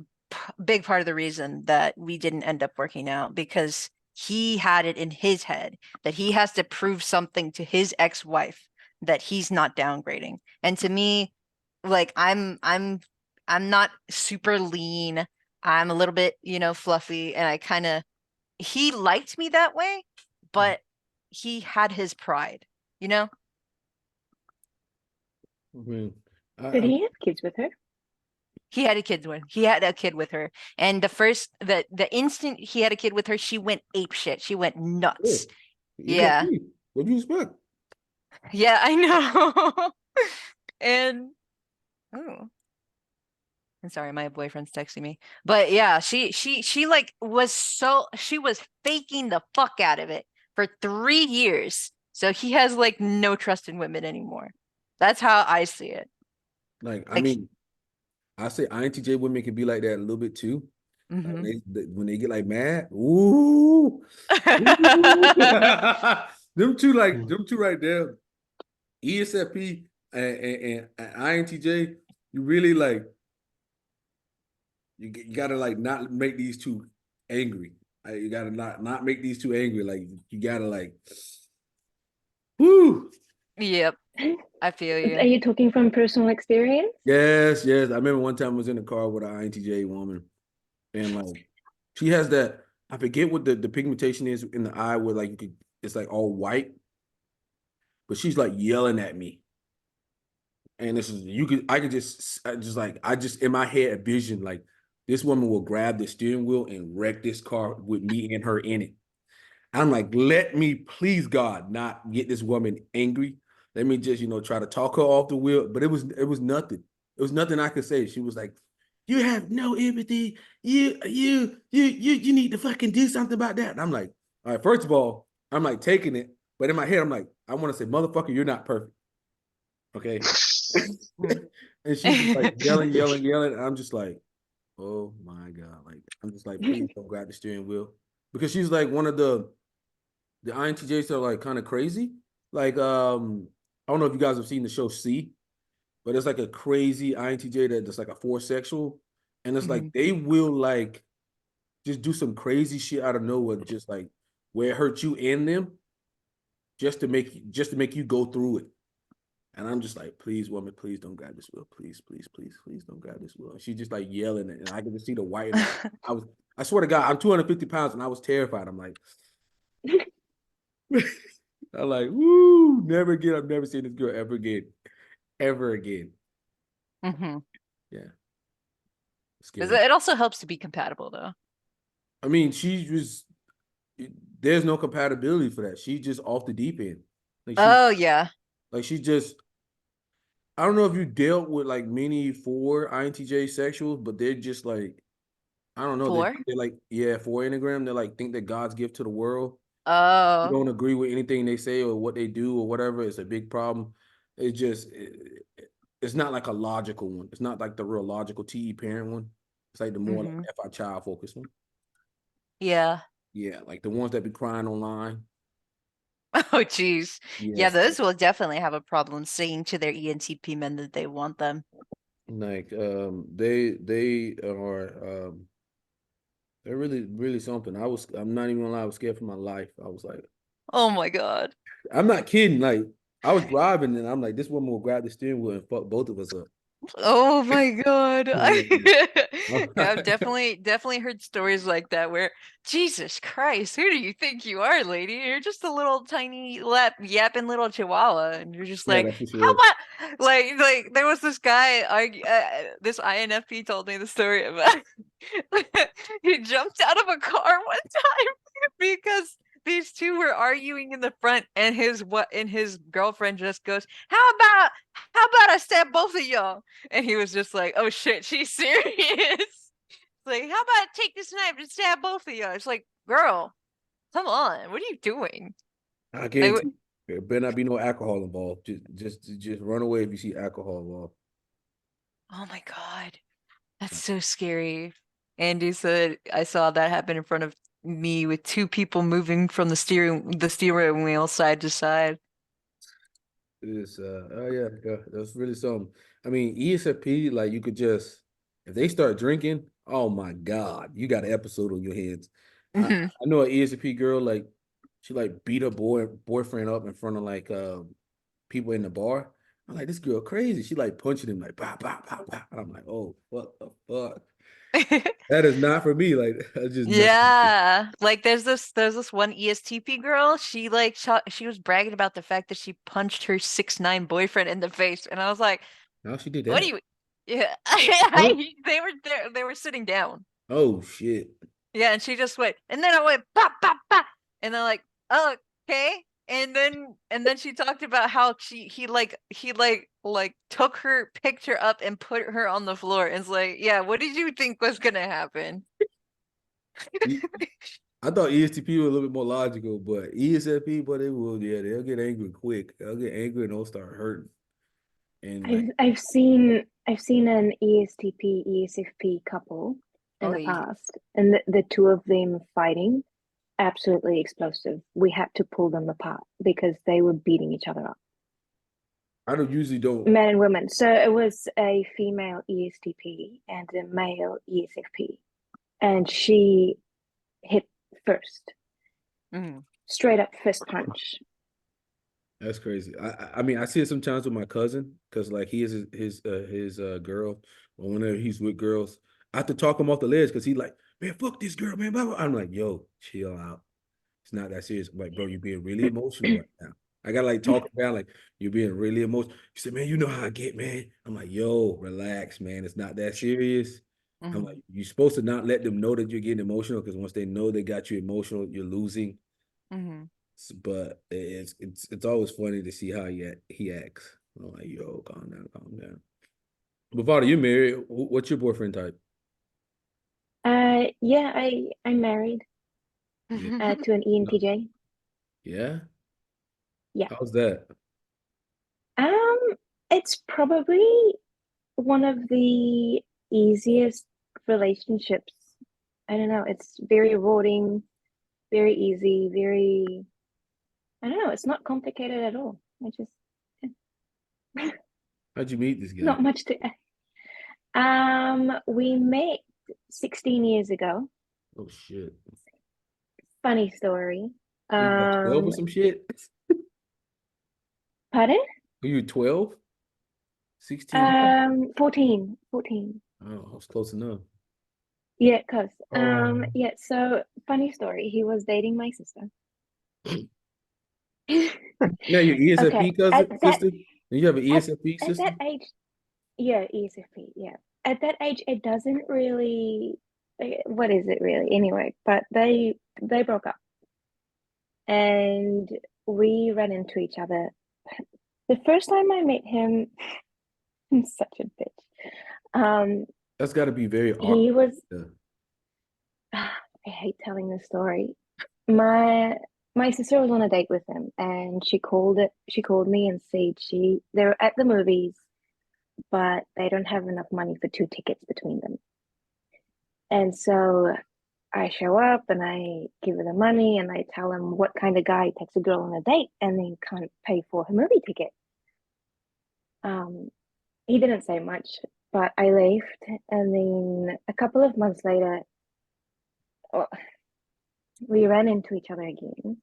big part of the reason that we didn't end up working out, because he had it in his head that he has to prove something to his ex-wife that he's not downgrading. And to me, like I'm not super lean. I'm a little bit, fluffy, and he liked me that way, but he had his pride, you know? I mean, Did he have kids with her? He had a kid with her. And the instant he had a kid with her, she went ape shit. She went nuts. Yeah. What do you expect? Yeah, I know. And oh, I'm sorry, my boyfriend's texting me. But yeah, she like she was faking the fuck out of it for 3 years. So he has like no trust in women anymore. That's how I see it. Like, I Like, mean, I say INTJ women can be like that a little bit too. mhm. When they get like mad, ooh, ooh. Them two right there, ESFP and INTJ, you really like, you gotta like not make these two angry. You gotta not make these two angry. Like you gotta like, whoo. Yep, I feel Are you. you talking from personal experience? Yes. I remember one time I was in the car with an INTJ woman, and like she has that, I forget what the pigmentation is in the eye where like it's like all white, but she's like yelling at me. And this is I could just in my head a vision like this woman will grab the steering wheel and wreck this car with me and her in it. I'm like, let me please God not get this woman angry. Let me just, try to talk her off the wheel. But it was nothing. It was nothing I could say. She was like, you have no empathy. You need to fucking do something about that. And I'm like, all right, first of all, I'm like taking it. But in my head, I'm like, I want to say, motherfucker, you're not perfect. Okay. And she's just like yelling. And I'm just like, oh my God. Like, I'm just like, please don't grab the steering wheel. Because she's like one of the the INTJs are like kind of crazy. Like I don't know if you guys have seen the show C, but it's like a crazy INTJ that's like a force sexual, and it's like Mhm. they will like just do some crazy shit out of nowhere, just like where it hurts you and them, just to make you go through it. And I'm just like, please, woman, please don't grab this wheel. Please, please, please, please don't grab this wheel. And she's just like yelling it. And I can just see the white in her. I swear to God, I'm 250 pounds and I was terrified. I'm like, I'm like, woo, never again. I've never seen this girl ever again. Ever again. Hmm. Yeah. Scary. It also helps to be compatible though. I mean, there's no compatibility for that. She's just off the deep end. Like Oh yeah. she just, I don't know if you dealt with like many four INTJ sexuals, but they're just like, I don't know. Four. They're like, yeah, for Enneagram, they like think that God's gift to the world. You Oh. don't agree with anything they say or what they do or whatever. It's a big problem. It's just, it's not like a logical one. It's not like the real logical TE parent one. It's like the more like Hmm. FI child focused one. Yeah. Yeah, like the ones that be crying online. Oh geez. Yeah, Yes, those will definitely have a problem saying to their ENTP men that they want them. like they are they're really something. I'm not even gonna lie, I was scared for my life. I was like, Oh my God. I'm not kidding. Like I was driving and I'm like, this woman will grab the steering wheel and fuck both of us up. Oh my God. I'm Yeah, I've like, definitely heard stories like that where, Jesus Christ, who do you think you are, lady? You're just a little tiny yapping little chihuahua, and you're just yeah, like, that's what she how is. about like there was this guy, this INFP told me the story about he jumped out of a car one time because these two were arguing in the front, and his girlfriend just goes, how about I stab both of y'all? And he was just like, oh shit, she's serious. Like, how about I take this knife and stab both of you? It's like, girl, come on, what are you doing? I Like, guarantee there better not be no alcohol involved. Just run away if you see alcohol involved. oh my God, that's so scary. Andy said, I saw that happen in front of me with two people moving from the steering wheel side to side. It's oh yeah, yeah, that's really something. I mean, ESFP, like you could just if they start drinking, oh my God, you got an episode on your hands. Hmm. I know an ESFP girl, like she like beat her boyfriend up in front of like people in the bar. I'm like, this girl crazy. She like punching him like bah, bah, bah, bah. And I'm like, oh, what the fuck? That is not for me. Like, that's just not. Yeah, like there's this one ESTP girl. She was bragging about the fact that she punched her 6'9" boyfriend in the face, and I was like, How she did "What do that? you?" Yeah, What? they were there. They were sitting down. Oh shit. Yeah, and she just went, and then I went pop pop pop, and they're like, "Oh, okay." And then she talked about how he took her, picked her up, and put her on the floor. And it's like, yeah, what did you think was gonna happen? I thought ESTP was a little bit more logical, but ESFP, but they'll get angry quick. They'll get angry and they'll start hurting. And like, I've seen an ESTP ESFP couple in Oh, the past, and the two of them fighting, absolutely explosive. We had to pull them apart because they were beating each other up, I don't usually don't. men and women. So it was a female ESTP and a male ESFP, and she hit first, mhm. straight up fist punch. That's crazy. I mean, I see it sometimes with my cousin because like he is his girl, or whenever he's with girls, I have to talk him off the ledge because he like, man, fuck this girl, man. Blah, blah. I'm like, yo, chill out. It's not that serious. I'm like, bro, you're being really emotional right now. I gotta like talk about like you're being really emotional. You said, man, you know how I get, man. I'm like, yo, relax, man. It's not that serious. I'm like, Mhm. you're supposed to not let them know that you're getting emotional because once they know they got you emotional, you're losing. Mhm. But it's always funny to see how he acts. I'm like, yo, calm down, calm down. Bavada, you married. What's your boyfriend type? Yeah, I'm married Yeah. to an ENTJ. Yeah? Yeah. How's that? Um, it's probably one of the easiest relationships. I don't know, it's very rewarding, very easy, very I don't know. It's not complicated at all. I just How'd you meet this guy? not much to. We met 16 years ago. Oh shit. Funny story. You like 12 or some shit? Pardon? Were you 12? 16? 14. Oh, I was close enough. Yeah, close. Oh, Yeah, so funny story. He was dating my sister. Yeah, your Okay, ESFP cousin, sister? You have an at, ESFP at sister? that age, yeah, ESFP, yeah. At that age, it doesn't really, what is it really anyway? But they broke up and we ran into each other. The first time I met him, I'm such a bitch. That's got to be very He awkward. was, Yeah. I hate telling this story. My sister was on a date with him and she called me and said they're at the movies, but they don't have enough money for 2 tickets between them. And so I show up and I give her the money and I tell him what kind of guy takes a girl on a date and then can't pay for her movie ticket. He didn't say much, but I left, and then a couple of months later, well, we ran into each other again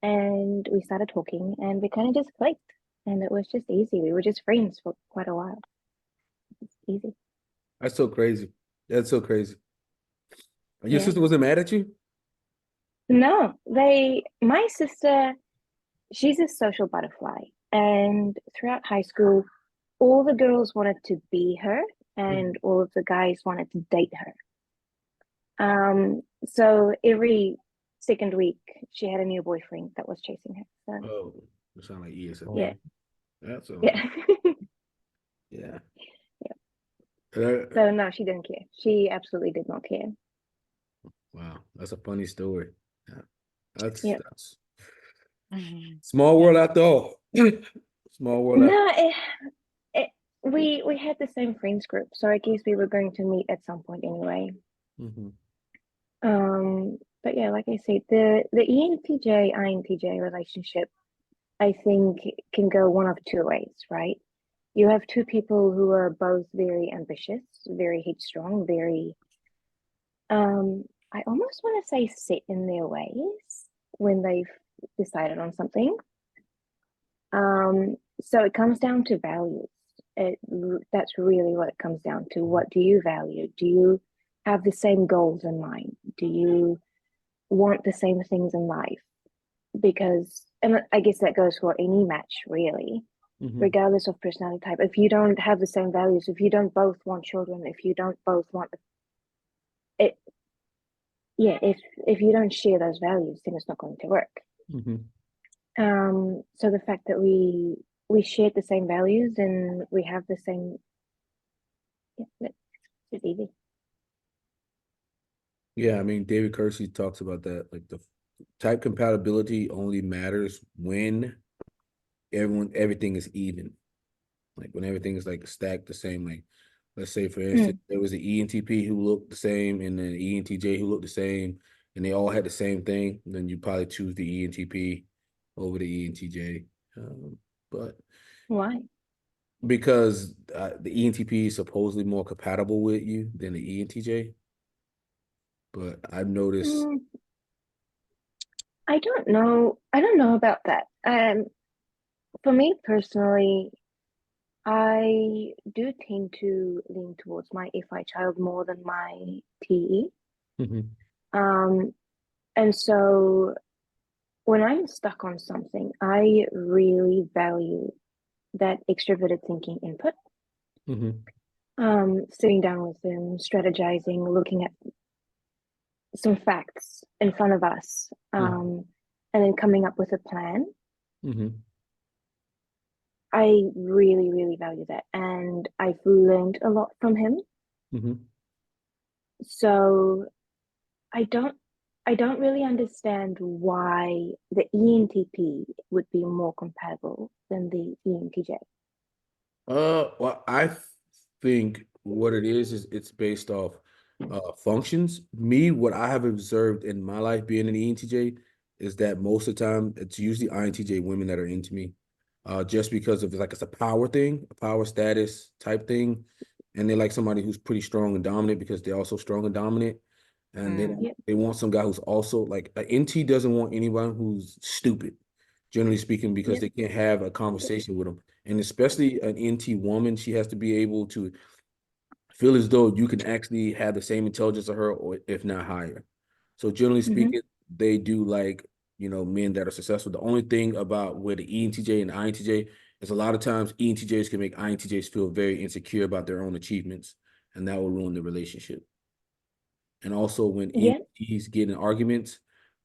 and we started talking and we kind of just clicked and it was just easy. We were just friends for quite a while. It's easy. That's so crazy. That's so crazy. Your Yeah. sister wasn't mad at you? No, my sister, she's a social butterfly. And throughout high school, all the girls wanted to be her and all of the guys wanted to date her. So every second week, she had a new boyfriend that was chasing her. So, Oh, you sound like ESFP. yeah. That's all. Yeah. Yeah. So no, she didn't care. She absolutely did not care. Wow, that's a funny story. Yeah. That's Mhm. small world after all. Small world after. No, we had the same friends group, so I guess we were going to meet at some point anyway. Mhm. But yeah, like I said, the ENTJ INTJ relationship, I think, can go one of two ways, right? You have two people who are both very ambitious, very headstrong, very I almost want to say set in their ways when they've decided on something. So it comes down to values. That's really what it comes down to. What do you value? Do you have the same goals in mind? Do you want the same things in life? Because, and I guess that goes for any match, really, regardless of personality type. If you don't have the same values, if you don't both want children, if you don't both want it, yeah, if you don't share those values, then it's not going to work. So the fact that we shared the same values and we have the same, yeah, it's easy. Yeah, I mean, David Kersey talks about that. Like the type compatibility only matters when everything is even. Like when everything is like stacked the same. Like let's say for instance, there was an ENTP who looked the same and an ENTJ who looked the same, and they all had the same thing. Then you probably choose the ENTP over the ENTJ. But Why? because the ENTP is supposedly more compatible with you than the ENTJ. But I've noticed. I don't know. I don't know about that. For me personally, I do tend to lean towards my FI child more than my TE. And so when I'm stuck on something, I really value that extroverted thinking input. Sitting down with them, strategizing, looking at some facts in front of us, and then coming up with a plan. I really, really value that, and I've learned a lot from him. So I don't really understand why the ENTP would be more compatible than the ENTJ. Well, I think what it is it's based off functions. Me, what I have observed in my life being an ENTJ, is that most of the time it's usually INTJ women that are into me, just because of like it's a power thing, a power status type thing, and they like somebody who's pretty strong and dominant because they're also strong and dominant, and Mm. they want some guy who's also like an NT doesn't want anyone who's stupid, generally speaking, because Yep. they can't have a conversation with them, and especially an NT woman, she has to be able to feel as though you can actually have the same intelligence of her, or if not higher. So generally Hmm. speaking, they do like, men that are successful. The only thing about with the ENTJ and the INTJ is a lot of times ENTJs can make INTJs feel very insecure about their own achievements, and that will ruin the relationship. And also when Yeah. ENTJs get in arguments,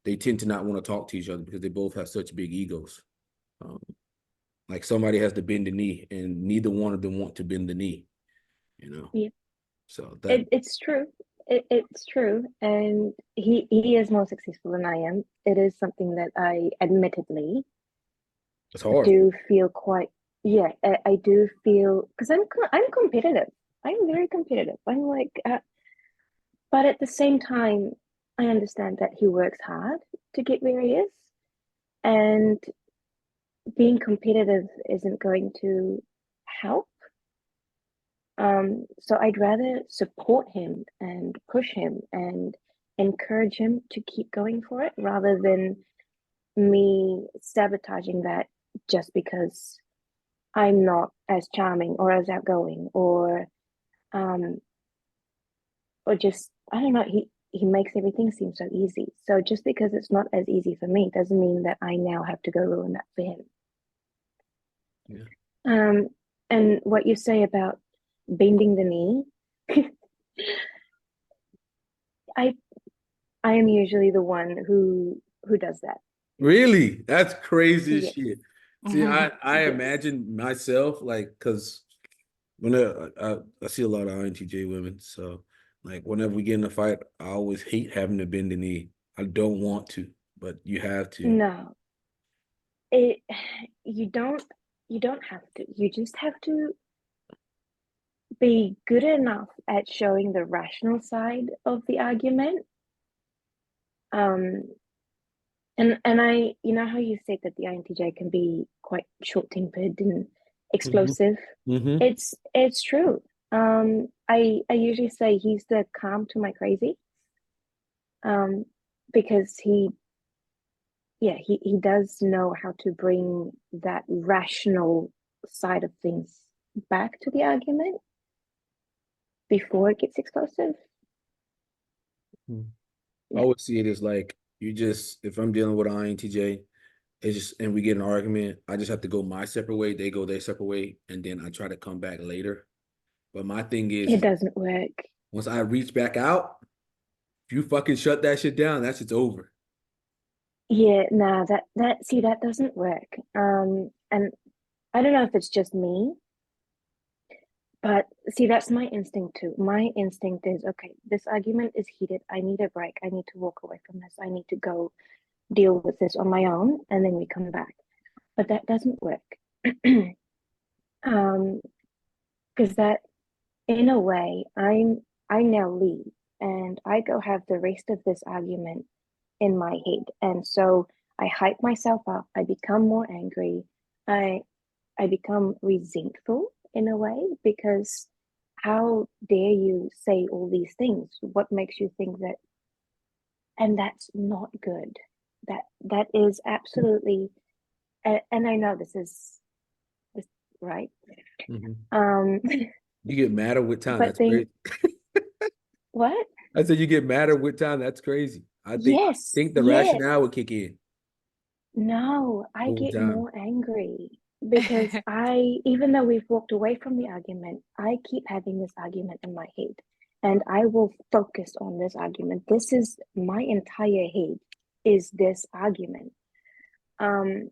they tend to not want to talk to each other because they both have such big egos. Um, like somebody has to bend the knee, and neither one of them want to bend the knee, you know. Yeah. So that It's true. It's true. And he is more successful than I am. It is something that I admittedly it's hard. do feel quite, yeah, I do feel, because I'm competitive. I'm very competitive. I'm like, but at the same time, I understand that he works hard to get where he is, and being competitive isn't going to help. So I'd rather support him and push him and encourage him to keep going for it rather than me sabotaging that just because I'm not as charming or as outgoing um or just I don't know, he makes everything seem so easy. So just because it's not as easy for me doesn't mean that I now have to go ruin that for him. Yeah. And what you say about bending the knee, I I am usually the one who does that. Really? That's crazy as Yes. shit. See, I Yes. imagine myself like because I see a lot of INTJ women, so like whenever we get in a fight, I always hate having to bend the knee. I don't want to, but you have to. No. It you don't you don't have to. You just have to be good enough at showing the rational side of the argument. Um and I you know how you said that the INTJ can be quite short-tempered and Hmm. explosive? Hmm. It's true. I usually say he's the calm to my crazy. Um because he does know how to bring that rational side of things back to the argument before it gets explosive. I Yeah, always see it as like you just if I'm dealing with an INTJ, it's just and we get in an argument, I just have to go my separate way, they go their separate way, and then I try to come back later. But my thing it is doesn't work. once I reach back out, if you fucking shut that shit down, that shit's over. Yeah, nah, that see that doesn't work. And I don't know if it's just me, but see that's my instinct too. My instinct is okay, this argument is heated. I need a break. I need to walk away from this. I need to go deal with this on my own, and then we come back. But that doesn't work. Um, because that in a way I now leave and I go have the rest of this argument in my head. And so I hype myself up, I become more angry, I I become resentful in a way because how dare you say all these things? What makes you think that? And that's not good. That is absolutely and I know this right. Mhm. Um You get madder with time. but That's then crazy. what? I said you get madder with time. That's crazy. I Yes, think the yes. rationale would kick in No, I over get time. more angry because even though we've walked away from the argument, I keep having this argument in my head and I will focus on this argument. This is my entire head is this argument. Um,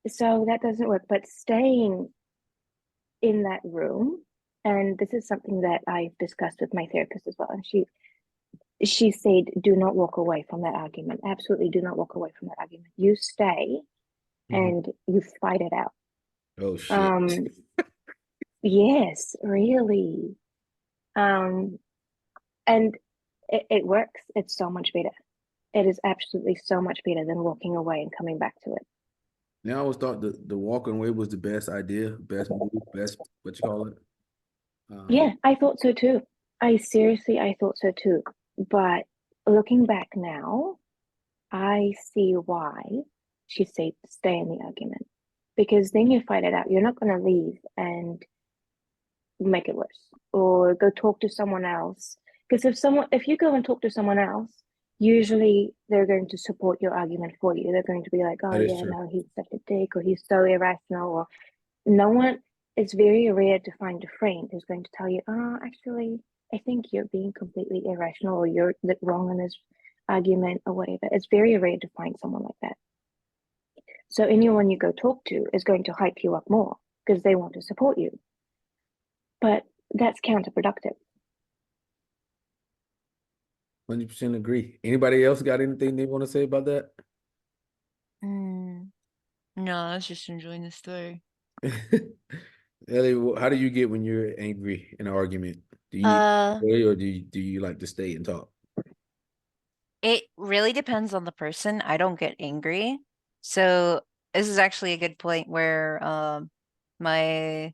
so that doesn't work, but staying in that room, and this is something that I've discussed with my therapist as well, and she said, do not walk away from that argument. Absolutely do not walk away from that argument. You stay Mhm. and you fight it out. Oh shit. Um, yes, really. Um, and it works. It's so much better. it is absolutely so much better than walking away and coming back to it. Now I always thought the walking away was the best idea, best move, best what you call it. Yeah, I thought so too. I thought so too. But looking back now, I see why she said stay in the argument. Because then you fight it out. You're not going to leave and make it worse or go talk to someone else. Because if you go and talk to someone else, usually they're going to support your argument for you. They're going to be like, oh, That is yeah, true. no, he's such a dick, or he's so irrational, or no one. It's very rare to find a friend who's going to tell you, oh, actually, I think you're being completely irrational, or you're wrong in this argument, or whatever. It's very rare to find someone like that. So anyone you go talk to is going to hype you up more because they want to support you. But that's counterproductive. 100% agree. Anybody else got anything they want to say about that? No, I was just enjoying the story. Ellie, how do you get when you're angry in an argument? Do you play or do you like to stay and talk? It really depends on the person. I don't get angry. So this is actually a good point where my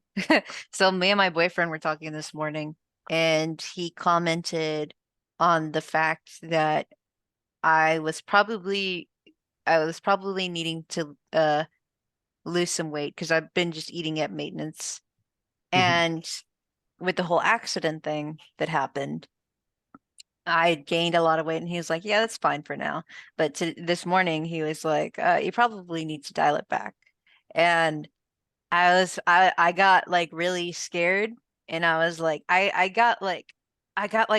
so me and my boyfriend were talking this morning, and he commented on the fact that I was probably needing to lose some weight because I've been just eating at maintenance. And with the whole accident thing that happened, I gained a lot of weight, and he was like, yeah, that's fine for now. But this morning he was like, you probably need to dial it back. And I got like really scared, and I was like, I got like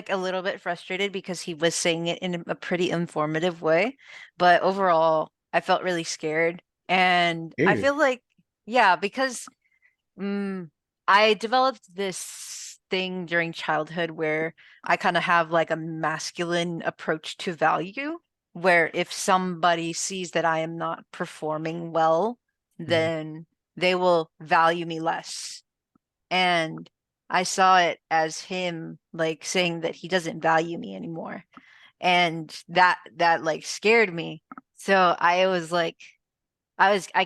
a little bit frustrated because he was saying it in a pretty informative way, but overall I felt really scared. And I Yeah. feel like, yeah, because I developed this thing during childhood where I kind of have like a masculine approach to value, where if somebody sees that I am not performing well, then they will value me less. And I saw it as him like saying that he doesn't value me anymore. And that like scared me. So I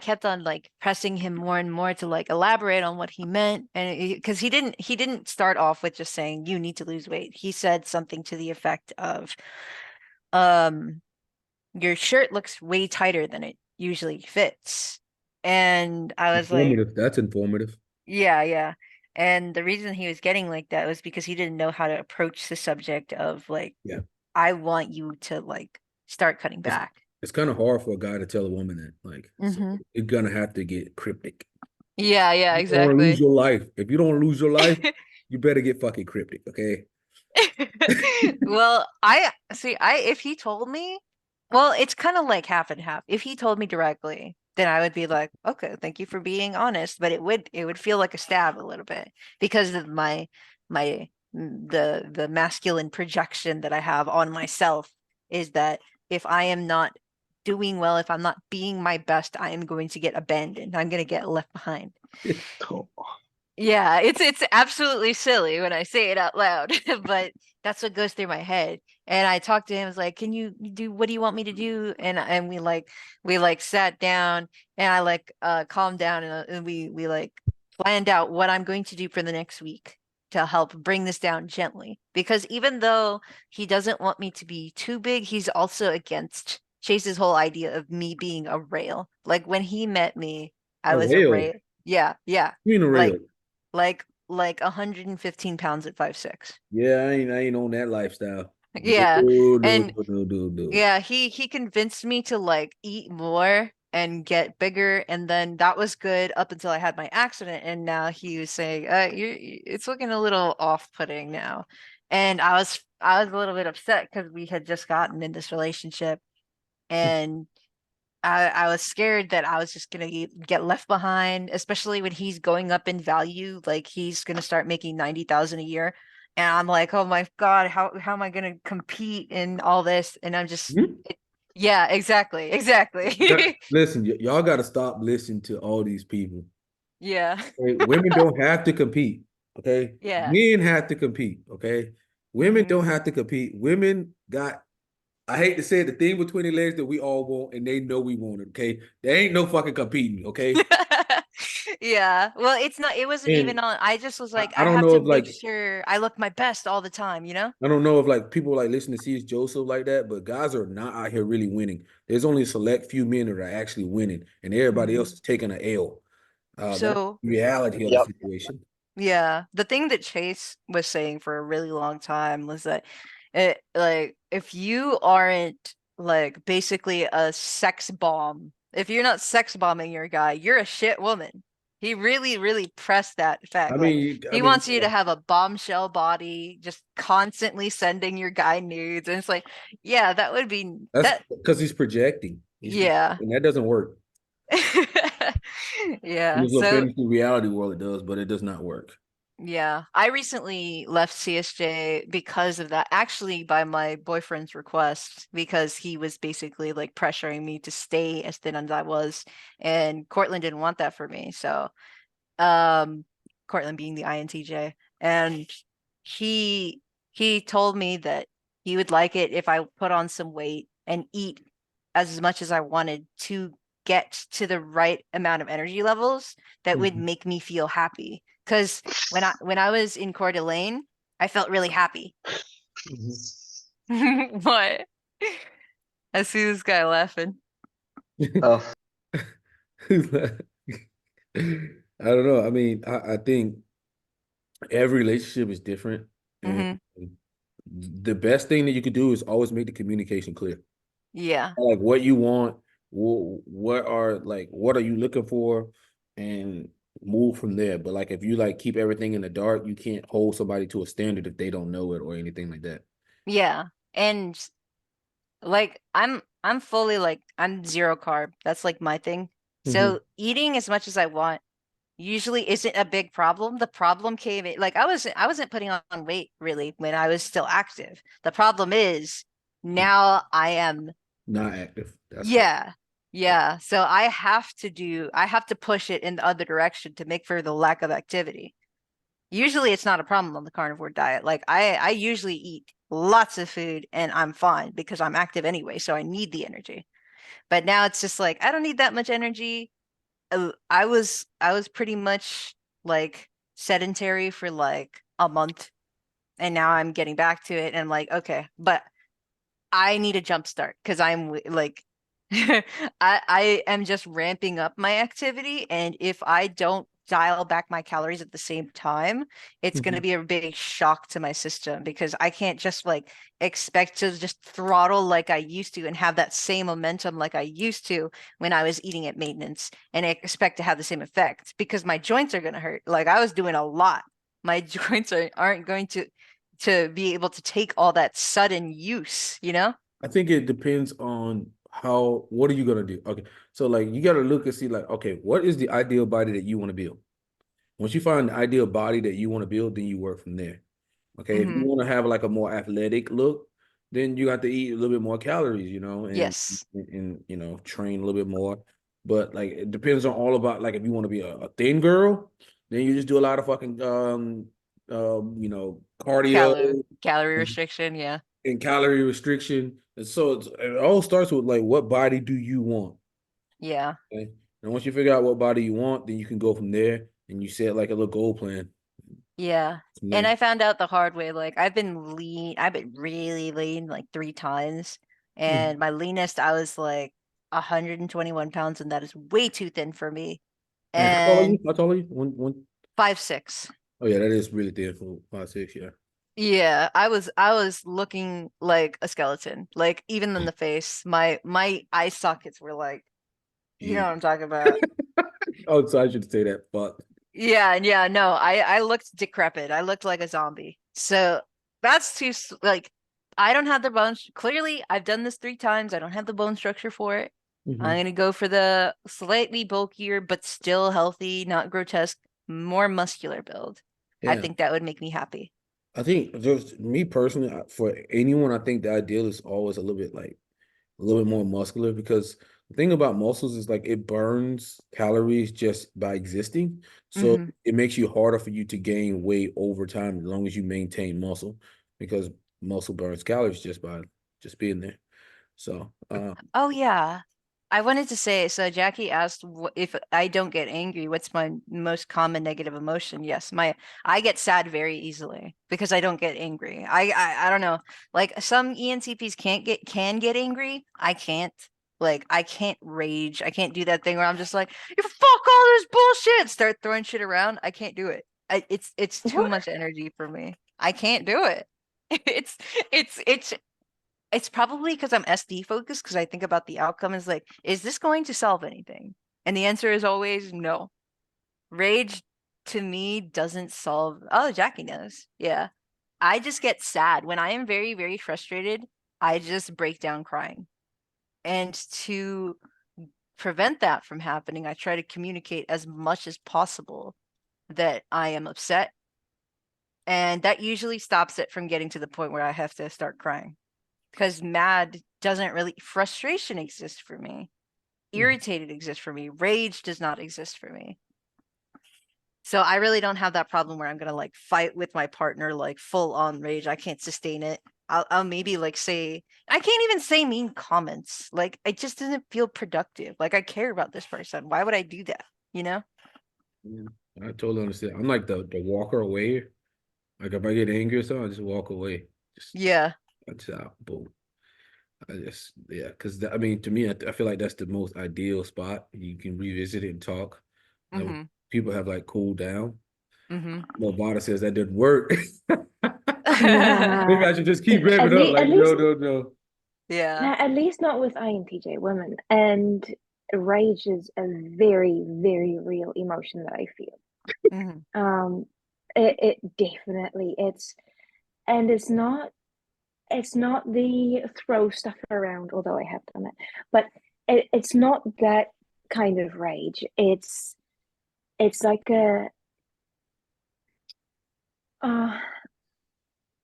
kept on like pressing him more and more to like elaborate on what he meant. And because he didn't start off with just saying you need to lose weight. He said something to the effect of um your shirt looks way tighter than it usually fits. And I was like, Informative. That's informative. yeah, yeah. And the reason he was getting like that was because he didn't know how to approach the subject of like, Yeah. I want you to like start cutting It's, back. it's kind of hard for a guy to tell a woman that. Like, so you're gonna have to get cryptic. Yeah, yeah, You don't want to lose exactly. your life. If you don't lose your life, you better get fucking cryptic, okay? Well, I see. If he told me, well, it's kind of like half and half. If he told me directly, then I would be like, okay, thank you for being honest. But it would feel like a stab a little bit because of the masculine projection that I have on myself is that if I am not doing well, if I'm not being my best, I am going to get abandoned. I'm going to get left behind. Yeah, it's absolutely silly when I say it out loud, but that's what goes through my head. And I talked to him, I was like, "Can you do what do you want me to do?" And we sat down, and I like calmed down, and we like planned out what I'm going to do for the next week to help bring this down gently. Because even though he doesn't want me to be too big, he's also against Chase's whole idea of me being a rail. Like when he met me, I A was a rail. rail. Yeah, yeah. You mean a rail? Like 115 pounds at 5'6". Yeah, I ain't on that lifestyle. Yeah. And No. yeah, he convinced me to like eat more and get bigger, and then that was good up until I had my accident, and now he was saying, it's looking a little off-putting now. And I was a little bit upset because we had just gotten in this relationship, and I was scared that I was just gonna get left behind, especially when he's going up in value. Like he's gonna start making 90,000 a year, and I'm like, oh my God, how am I gonna compete in all this? And I'm just, yeah, exactly, exactly. Listen, y'all got to stop listening to all these people. Yeah, Okay? Women don't have to compete. Okay, yeah. men have to compete. Okay, women Mhm. don't have to compete. Women got I hate to say it, the thing between the legs that we all want, and they know we want it. Okay, there ain't no fucking competing. Okay, Yeah. Well, it's not, it wasn't even and on. I just was like, I I don't have know to if make like sure I look my best all the time, you know? I don't know if like people like listen to C.S. Joseph like that, but guys are not out here really winning. There's only a select few men that are actually winning, and everybody else Mhm. is taking an L. That's So, the reality of the Yep. situation. yeah, the thing that Chase was saying for a really long time was that like if you aren't like basically a sex bomb, if you're not sex bombing your guy, you're a shit woman. He really, really pressed that I fact. Like mean, I he mean, wants you to have a bombshell body, just constantly sending your guy nudes. And it's like, yeah, that would be that's that, because he's projecting. He's yeah. projecting. That doesn't work. In Yeah. this little So fantasy reality world, it does, but it does not work. yeah, I recently left CSJ because of that. Actually, by my boyfriend's request, because he was basically like pressuring me to stay as thin as I was, and Cortland didn't want that for me. So, um, Cortland being the INTJ, and he he told me that he would like it if I put on some weight and eat as much as I wanted to get to the right amount of energy levels that would Mhm. make me feel happy. Because when I was in Coeur d'Alene, I felt really happy. What? I see this guy laughing. Oh, I don't know. I mean, I think every relationship is different, and Hmm. the best thing that you could do is always make the communication clear. Yeah. Like what you want, what are you looking for, and move from there. But like if you like keep everything in the dark, you can't hold somebody to a standard if they don't know it or anything like that. Yeah. And like I'm fully like I'm zero carb. That's like my thing. Hmm. So eating as much as I want usually isn't a big problem. The problem came in like I wasn't putting on weight really when I was still active. The problem is now I am. Not active. That's crazy. Yeah. Yeah. So I have to push it in the other direction to make for the lack of activity. Usually it's not a problem on the carnivore diet. Like I usually eat lots of food and I'm fine because I'm active anyway, so I need the energy. But now it's just like I don't need that much energy. I was pretty much like sedentary for like a month and now I'm getting back to it and I'm like, okay, but I need a jump start because like I am just ramping up my activity, and if I don't dial back my calories at the same time, it's going to Mhm. be a big shock to my system because I can't just like expect to just throttle like I used to and have that same momentum like I used to when I was eating at maintenance and I expect to have the same effect because my joints are going to hurt. Like I was doing a lot. My joints aren't going to be able to take all that sudden use, you know? I think it depends on what are you gonna do? Okay. So like you gotta look and see like, okay, what is the ideal body that you want to build? Once you find the ideal body that you want to build, then you work from there. Okay. If you Hmm. want to have like a more athletic look, then you have to eat a little bit more calories, Yes. and train a little bit more. But like it depends on all about like if you want to be a thin girl, then you just do a lot of fucking cardio Calorie restriction, yeah. and calorie restriction. And so it all starts with like what body do you want? Yeah. Okay. And once you figure out what body you want, then you can go from there and you set like a little goal plan Yeah. from And there. I found out the hard way, like I've been really lean like 3 times. Mhm. And my leanest, I was like 121 pounds, and that is way too thin for me. And how tall are you? And How tall are you? One. 5'6". Oh yeah, that is really thin for 5'6". Yeah. Yeah, I was looking like a skeleton. Like even in the face, my eye sockets were like, you know Yeah. what I'm talking about. Oh, so I should say that. But Yeah, yeah, no, I looked decrepit. I looked like a zombie. So that's like I don't have the bones. Clearly, I've done this 3 times. I don't have the bone structure for it. I'm Mhm. gonna go for the slightly bulkier but still healthy, not grotesque, more muscular build. I Yeah, think that would make me happy. I think just me personally, for anyone, I think the ideal is always a little bit more muscular because the thing about muscles is like it burns calories just by existing. So Hmm. it makes you harder for you to gain weight over time as long as you maintain muscle because muscle burns calories just being there. So Oh yeah. I wanted to say, so Jackie asked if I don't get angry, what's my most common negative emotion? Yes, I get sad very easily because I don't get angry. I don't know. Like some ENTPs can get angry. I can't. Like I can't rage. I can't do that thing where I'm just like, you fuck all this bullshit, start throwing shit around. I can't do it. It's too What? much energy for me. I can't do it. It's it's it's probably because I'm SD focused because I think about the outcome is like, is this going to solve anything? And the answer is always no. Rage to me doesn't solve. Oh, Jackie knows. Yeah. I just get sad. When I am very, very frustrated, I just break down crying. And to prevent that from happening, I try to communicate as much as possible that I am upset. And that usually stops it from getting to the point where I have to start crying. Because mad doesn't really, frustration exists for me. Irritated exists for me. Rage does not exist for me. So I really don't have that problem where I'm gonna like fight with my partner like full on rage. I can't sustain it. I'll maybe like say, I can't even say mean comments. Like it just doesn't feel productive. Like I care about this person. Why would I do that? You know? yeah, I totally understand. I'm like the walker away. Like if I get angry or something, I just walk away. Just Yeah. that's out. Boom. I just yeah, because I mean, to me, I feel like that's the most ideal spot. You can revisit it and talk. Like when Mm-hmm. people have like cooled down. Mm-hmm. Nevada says that didn't work. Maybe Nah, I should just keep revving at up. least, Like at least, no, no, no. Yeah. nah, at least not with INTJ women. And rage is a very, very real emotion that I feel. Mm-hmm. It definitely and it's not the throw stuff around, although I have done it, but it's not that kind of rage. It's like uh,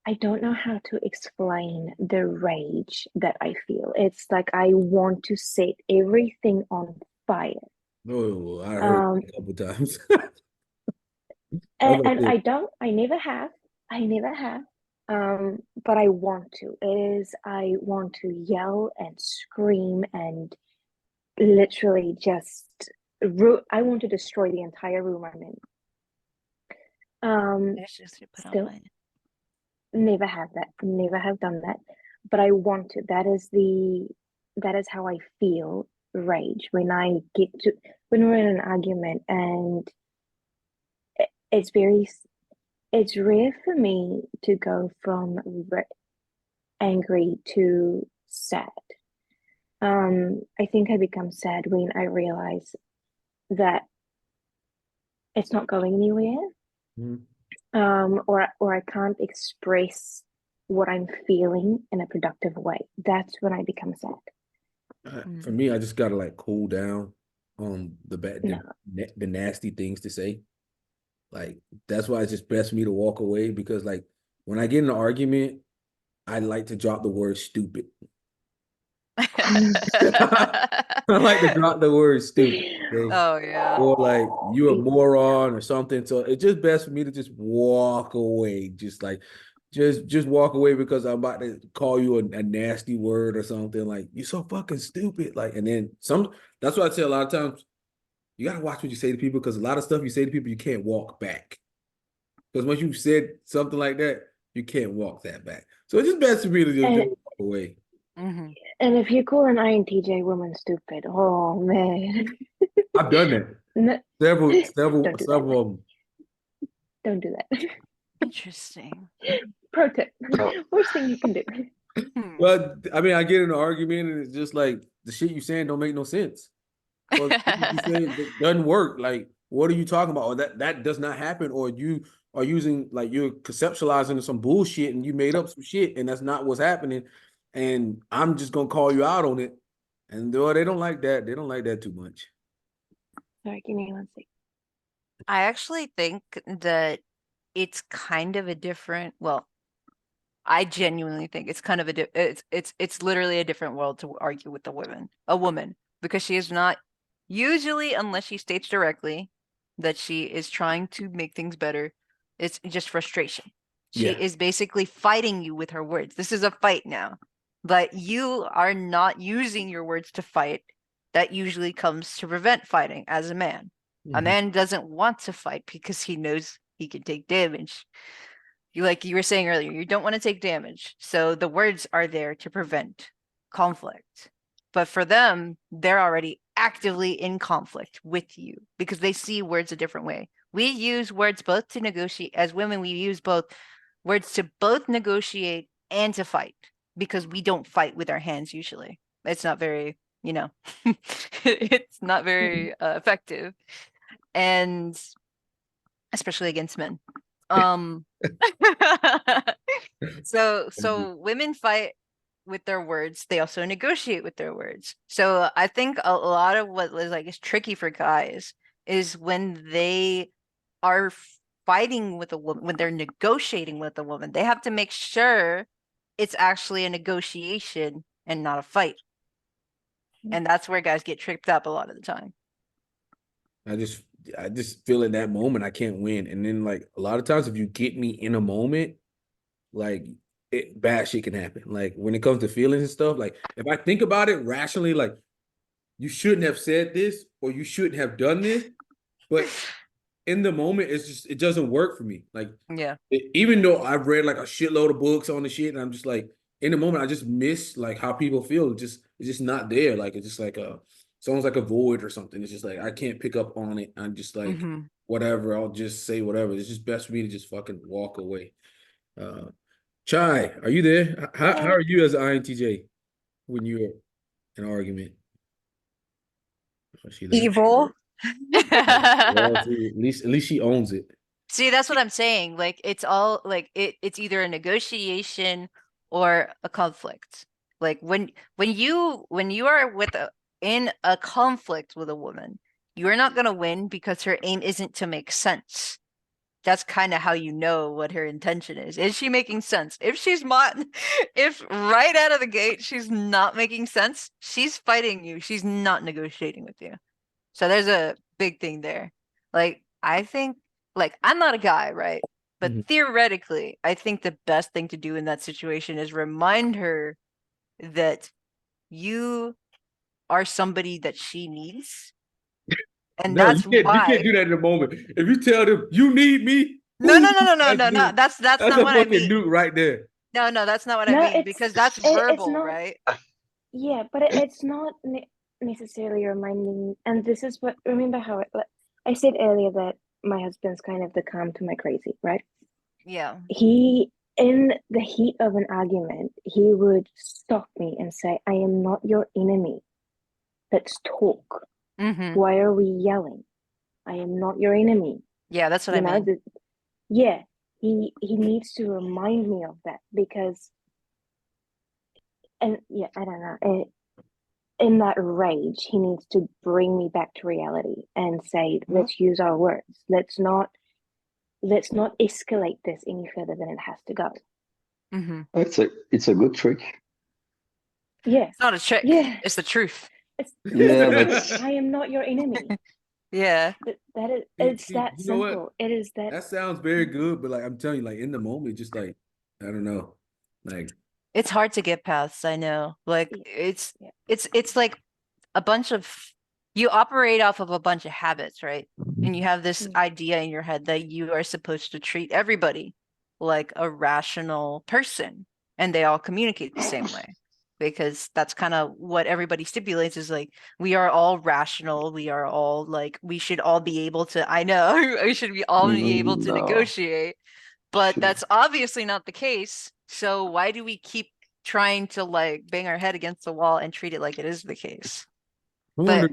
I don't know how to explain the rage that I feel. It's like I want to set everything on fire. No, I heard Um, it a couple times. and I never have. But I want to. I want to yell and scream and literally just I want to destroy the entire room I'm in. I should put on Still mine. never have that, never have done that, but I want to. That is how I feel rage when when we're in an argument, and it's it's rare for me to go from angry to sad. I think I become sad when I realize that it's not going anywhere, Mhm. or I can't express what I'm feeling in a productive way. That's when I become sad. For me, I just gotta like cool down on No. the nasty things to say. Like that's why it's just best for me to walk away because like when I get in an argument, I like to drop the word stupid. I like to drop the word stupid. Okay? Oh yeah. Or like you a moron or something. So it's just best for me to just walk away. Just like just walk away because I'm about to call you a nasty word or something. Like you're so fucking stupid. Like and then that's why I say a lot of times you gotta watch what you say to people because a lot of stuff you say to people you can't walk back. Because once you said something like that, you can't walk that back. So it's just best for me to just And walk away. Mm-hmm. and if you call an INTJ woman stupid, oh man. I've done that. No, don't do that. Several of them. Don't do that. Interesting. Pro tip. Worst thing you can do. Hmm. Well, I mean, I get in an argument and it's just like the shit you saying don't make no sense. Or the shit you saying that doesn't work. Like, what are you talking about? Or that does not happen. Or you are using like you're conceptualizing some bullshit and you made up some shit and that's not what's happening. And I'm just gonna call you out on it. And though they don't like that, they don't like that too much. Sorry, give me one second. I actually think that it's kind of a different, well, I genuinely think it's kind of it's literally a different world to argue with a woman, because she is not usually, unless she states directly that she is trying to make things better, it's just frustration. She Yeah. is basically fighting you with her words. This is a fight now. but you are not using your words to fight. That usually comes to prevent fighting as a man. A man doesn't want to fight because he knows he can take damage. Like you were saying earlier, you don't want to take damage. So the words are there to prevent conflict. But for them, they're already actively in conflict with you because they see words a different way. We use words both to negotiate. As women, we use both words to both negotiate and to fight because we don't fight with our hands usually. It's not very, it's not very effective. And especially against men. So women fight with their words. They also negotiate with their words. So I think a lot of what is tricky for guys is when they are fighting with a woman, when they're negotiating with a woman, they have to make sure it's actually a negotiation and not a fight. And that's where guys get tripped up a lot of the time. I just feel in that moment I can't win. And then like a lot of times if you get me in a moment, like bad shit can happen. Like when it comes to feelings and stuff, like if I think about it rationally, like you shouldn't have said this or you shouldn't have done this, but in the moment it doesn't work for me. Like even though I've read like a shitload of books on the shit, and I'm just like in the moment I just miss like how people feel. It's just not there. Like it's just like it's almost like a void or something. It's just like I can't pick up on it. I'm just like whatever. I'll just say whatever. It's just best for me to just fucking walk away. Chai, are you there? How are you as an INTJ when you're in an argument? Evil. Well, at least she owns it. See, that's what I'm saying. Like it's all like it's either a negotiation or a conflict. Like when you are in a conflict with a woman, you are not gonna win because her aim isn't to make sense. That's kind of how you know what her intention is. Is she making sense? If right out of the gate she's not making sense, she's fighting you. She's not negotiating with you. So there's a big thing there. Like I think, like I'm not a guy, right? But theoretically, I think the best thing to do in that situation is remind her that you are somebody that she needs. And No, that's you why can't do that in a moment. If you tell them you need me, no. That's that's not a what I fucking mean. nuke right there. No, that's not what I mean because that's it's verbal, not, right? Yeah, but it's not necessarily reminding. And this is what, remember how I said earlier that my husband's kind of the calm to my crazy, right? Yeah. He, in the heat of an argument, he would stop me and say, I am not your enemy. Let's talk. Why are we yelling? I am not your enemy. Yeah, that's what I mean. Yeah, he needs to remind me of that because, and yeah, I don't know. In that rage, he needs to bring me back to reality and say, let's use our words. Let's not escalate this any further than it has to go. It's a good trick. Yeah. It's not a trick. Yeah. It's the truth. I am not your enemy. Yeah. It's that simple. It is that. That sounds very good, but like I'm telling you, like in the moment, just like I don't know, like it's hard to get past. I know, like it's like a bunch of you operate off of a bunch of habits, right? And you have this idea in your head that you are supposed to treat everybody like a rational person, and they all communicate the same way. Because that's kind of what everybody stipulates is like we are all rational, we are all like we should all be able to we should be able to negotiate, but that's obviously not the case. So why do we keep trying to like bang our head against the wall and treat it like it is the case? I wonder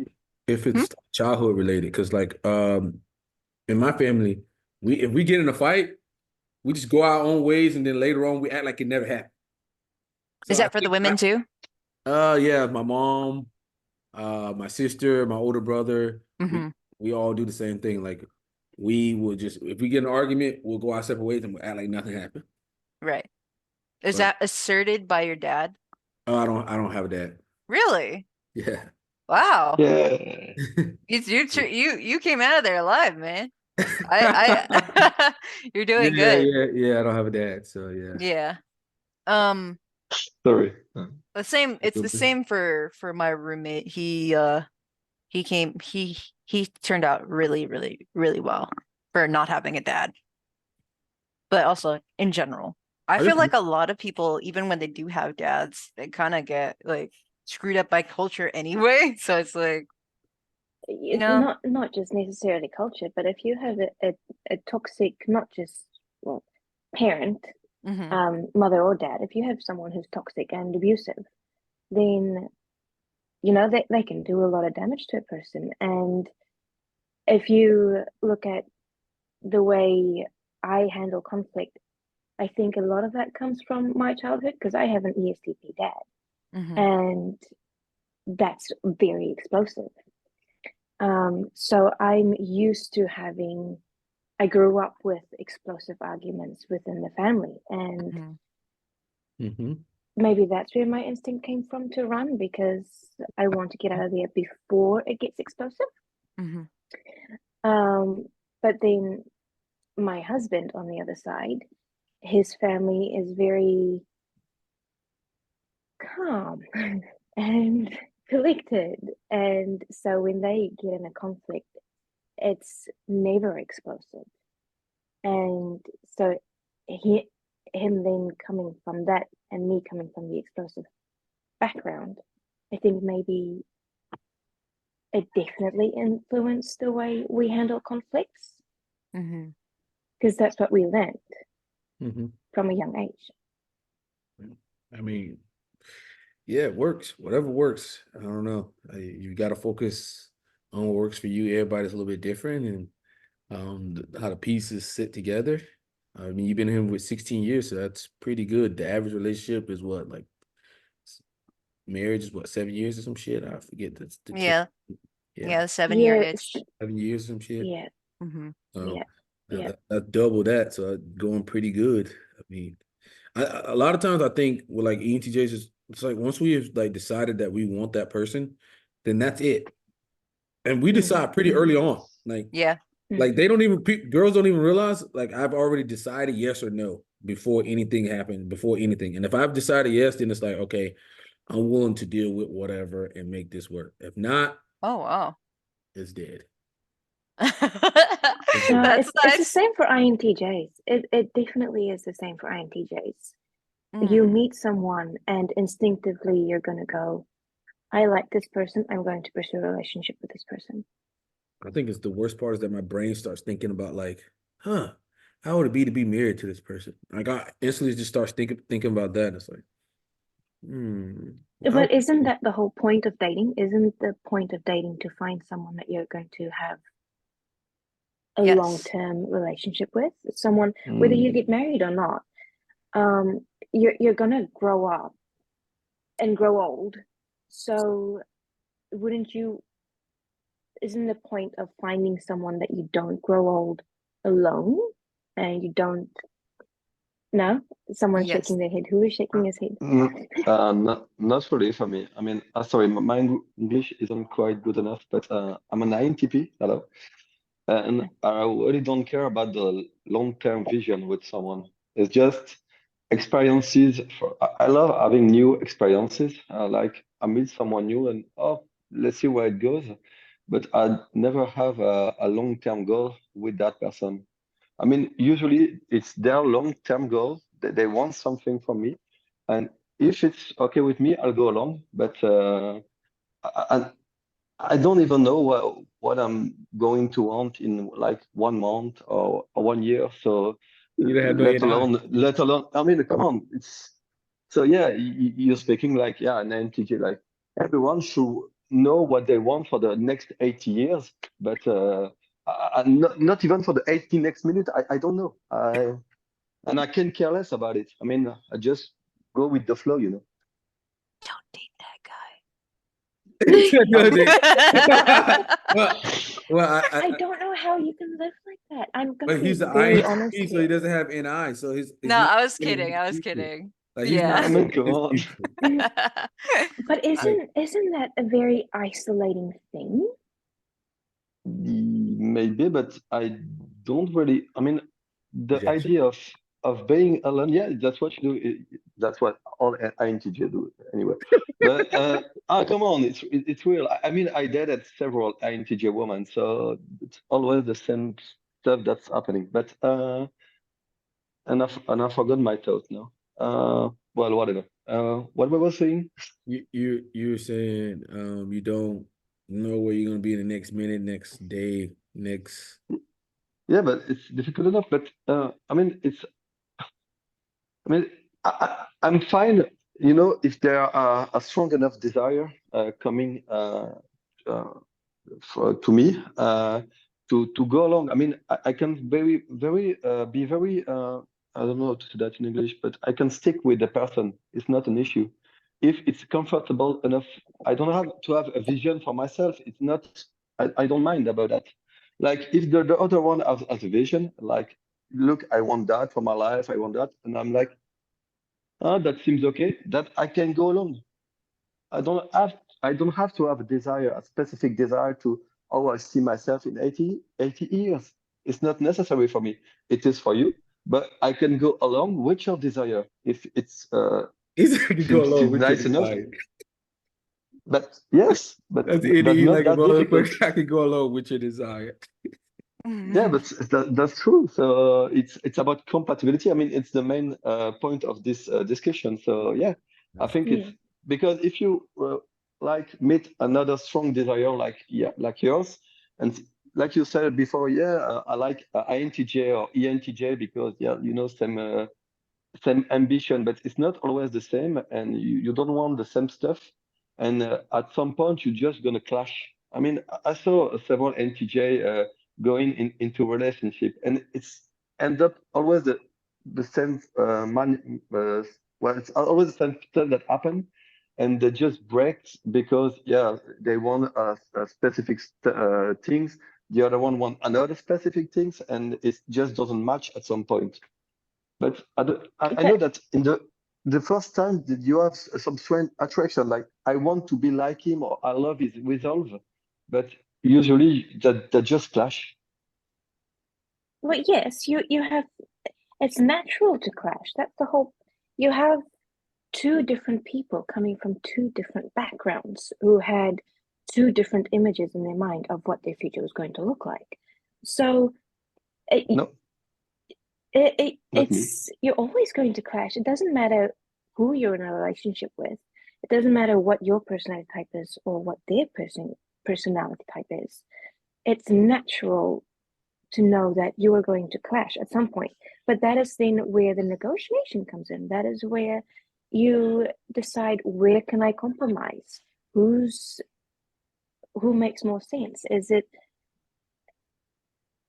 if it's childhood related because like in my family if we get in a fight we just go our own ways and then later on we act like it never happened. So is that for the women too? Yeah, my mom, my sister, my older brother, we all do the same thing. Like we will just if we get in an argument, we'll go our separate ways and we'll act like nothing happened. Right. Is that asserted by your dad? I don't have a dad. Really? Yeah. Wow. Yeah. You came out of there alive, man. I you're doing good. Yeah, I don't have a dad, so yeah. Yeah. Sorry. The same, it's the same for my roommate. He came he turned out really, really, really well for not having a dad. But also in general. I I feel just like a lot of people, even when they do have dads, they kind of get like screwed up by culture anyway. So it's like, you know, Not just necessarily culture, but if you have a toxic, not just well, parent, hmm mother or dad, if you have someone who's toxic and abusive, then you know they can do a lot of damage to a person. And if you look at the way I handle conflict, I think a lot of that comes from my childhood because I have an ESTP dad, hmm and that's very explosive. So I'm used to having, I grew up with explosive arguments within the family, and Mm-hmm. maybe that's where my instinct came from to run because I want to get out of there before it gets explosive. hmm But then my husband on the other side, his family is very calm and collected. And so when they get in a conflict, it's never explosive. And so he, him then coming from that and me coming from the explosive background, I think maybe it definitely influenced the way we handle conflicts hmm because that's what we learned Mm-hmm. from a young age. I mean, yeah, it works. Whatever works. I don't know. You got to focus on what works for you. Everybody's a little bit different, and how the pieces sit together. I mean, you've been here with 16 years, so that's pretty good. The average relationship is what, like marriage is what, 7 years or some shit? I forget the statistic. Yeah. Yeah, Yeah, the 7 year Yeah, itch. 7 years or some shit. yeah, hmm So yeah, yeah. that double that, so going pretty good. I mean, a lot of times I think with like ENTJs, it's like once we have like decided that we want that person, then that's it. And we Mm, decide pretty early on. Yeah. Like mm. they don't even girls don't even realize like I've already decided yes or no before anything happened, before anything. And if I've decided yes, then it's like, okay, I'm willing to deal with whatever and make this work. If not, Oh, wow. it's dead. It's dead. That's It's the nice. same for INTJs. It definitely is the same for INTJs. You Mm. meet someone and instinctively you're gonna go, I like this person, I'm going to pursue a relationship with this person. I think it's the worst part is that my brain starts thinking about like, huh, how would it be to be married to this person? Like I instantly just starts thinking about that. It's like, how But isn't that the whole point of dating? Isn't the point of dating to find someone that you're going to have a Yes. long-term relationship with? Someone, whether you Mm. get married or not, you're gonna grow up and grow old. So wouldn't you, isn't the point of finding someone that you don't grow old alone and you don't, no? Someone's Yes. shaking their head. Who is shaking his head? Not really for me. I mean, sorry, my English isn't quite good enough, but I'm an INTP, hello, and I really don't care about the long-term vision with someone. It's just experiences. I love having new experiences. Like I meet someone new and oh, let's see where it goes. But I never have a long-term goal with that person. I mean, usually it's their long-term goal. They want something from me, and if it's okay with me, I'll go along. But I, I don't even know what I'm going to want in like 1 month or 1 year. So you don't have no let alone, I mean, come on. It's so yeah, you're speaking like, yeah, an entity, like everyone should know what they want for the next 80 years, but not even for the 80 next minute. I don't know. And I can care less about it. I mean, I just go with the flow, you know. Don't date that Um, well, I don't know how you can live like that. I'm gonna but be he's an very honest INTP, so he here. doesn't have NI. So No, he's not I was living in kidding. his I was future. kidding. Like he's not I Yeah. mean, living in come his on. future. But Like isn't that a very isolating thing? Maybe, but I don't really. I mean, the rejection. idea of being alone. Yeah, that's what you do. That's what all intj do anyway. But come on, it's real. I mean, I dated several intj women, so it's always the same stuff that's happening. But and I forgot my thought now. Well, whatever. What we were saying? You were saying you don't know where you're gonna be in the next minute, next day, next. Yeah, but it's difficult enough. But I mean, I mean, I'm fine. You know, if there are a strong enough desire coming uh, to me to go along. I mean, I can very be very I don't know how to say that in English, but I can stick with the person. It's not an issue. If it's comfortable enough, I don't have to have a vision for myself. It's not. I don't mind about that. Like if the other one has a vision, like look, I want that for my life. I want that, and I'm like, ah, that seems okay. That I can go along. I don't have to have a desire, a specific desire to, oh, I see myself in 80 years. It's not necessary for me. It is for you, but I can go along with your desire if it's It's like you go along seems with your nice enough. desire. But yes, That's but NDE not like a that difficult. motherfucker. I can go along with your desire. Yeah, but that's true. So it's about compatibility. I mean, it's the main point of this discussion. So yeah, I think it's Yeah. because if you like meet another strong desire like yours, and like you said before, yeah, I like INTJ or ENTJ because yeah, you know, same ambition, but it's not always the same, and you don't want the same stuff. And at some point, you're just gonna clash. I mean, I saw several NTJ going into relationship, and it's end up always the same well, it's always the same stuff that happen, and they just break because yeah, they want a specific things. The other one want another specific things, and it just doesn't match at some point. But I know But that in the first time did you have some strange attraction, like I want to be like him or I love his resolve, but usually that just clash. well, yes, you have. It's natural to clash. That's the whole. You have two different people coming from two different backgrounds who had two different images in their mind of what their future was going to look like. So it, No, not me. it's you're always going to clash. It doesn't matter who you're in a relationship with. It doesn't matter what your personality type is or what their personality type is. It's natural to know that you are going to clash at some point. But that is then where the negotiation comes in. That is where you decide, where can I compromise? Who makes more sense?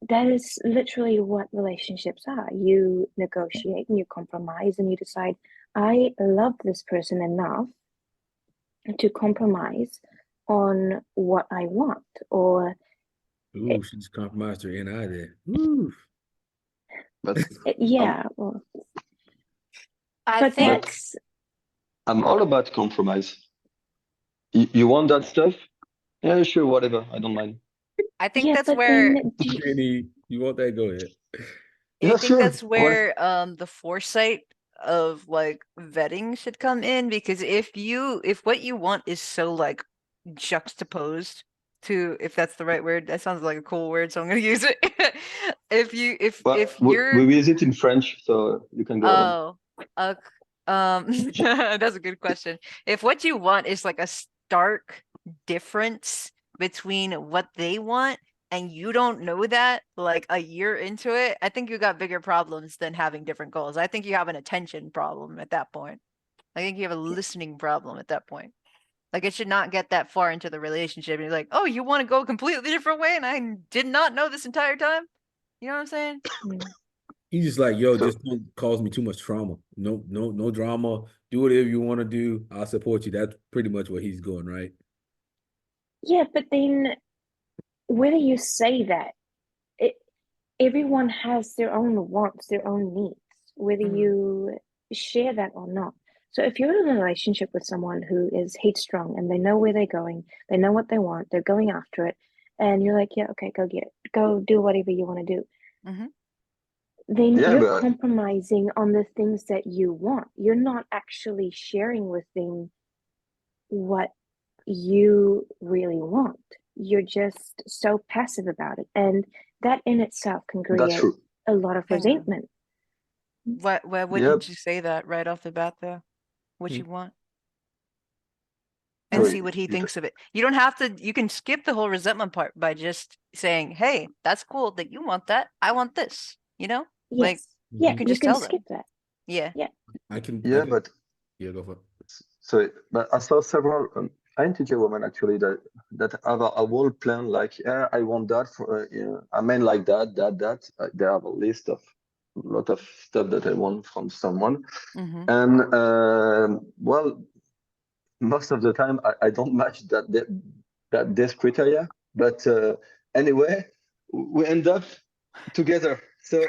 That is literally what relationships are. You negotiate and you compromise and you decide, I love this person enough to compromise on what I want. Or Ooh, she just compromised her NI there. Ooh. But yeah, well, I but think but that's I'm all about compromise. You want that stuff? Yeah, sure, whatever. I don't mind. I think yeah, that's but where then do you, Jenny, you want that? Go ahead. I Yeah, think sure. that's What? where the foresight of like vetting should come in, because if what you want is so like juxtaposed to, if that's the right word, that sounds like a cool word, so I'm gonna use it. Well, If you're we use it in French, so you can go along. oh uh, that's a good question. If what you want is like a stark difference between what they want and you don't know that like a year into it, I think you got bigger problems than having different goals. I think you have an attention problem at that point. I think you have a listening problem at that point. Like it should not get that far into the relationship and you're like, oh, you want to go a completely different way and I did not know this entire time. You know what I'm saying? mm, He's just like, yo, So just don't cause me too much trauma. No drama. Do whatever you want to do. I'll support you. That's pretty much what he's going, right? yeah, but then whether you say that, it, everyone has their own wants, their own needs, whether Mhm. you share that or not. So if you're in a relationship with someone who is headstrong and they know where they're going, they know what they want, they're going after it, and you're like, yeah, okay, go get it, go do whatever you want to do. Mhm. then Yeah, you're but compromising on the things that you want. You're not actually sharing with them what you really want. You're just so passive about it. And that in itself can that's create true. a lot of Hang on. resentment. Why Yeah, wouldn't you say that right off the bat though? What Hmm. you want? And sorry. see what he You t- thinks of it. You don't have to, you can skip the whole resentment part by just saying, hey, that's cool that you want that. I want this, you know? Like Yes. Yeah, you can you just can tell skip them. that. Yeah. Yeah. I can. yeah, but Yeah, go for it. sorry, but I saw several INTJ women actually that have a whole plan. Like, yeah, I want that for a man like that. They have a list of a lot of stuff that I want from someone, Mm-hmm. and well, most of the time I don't match that this criteria. But anyway, we end up together. So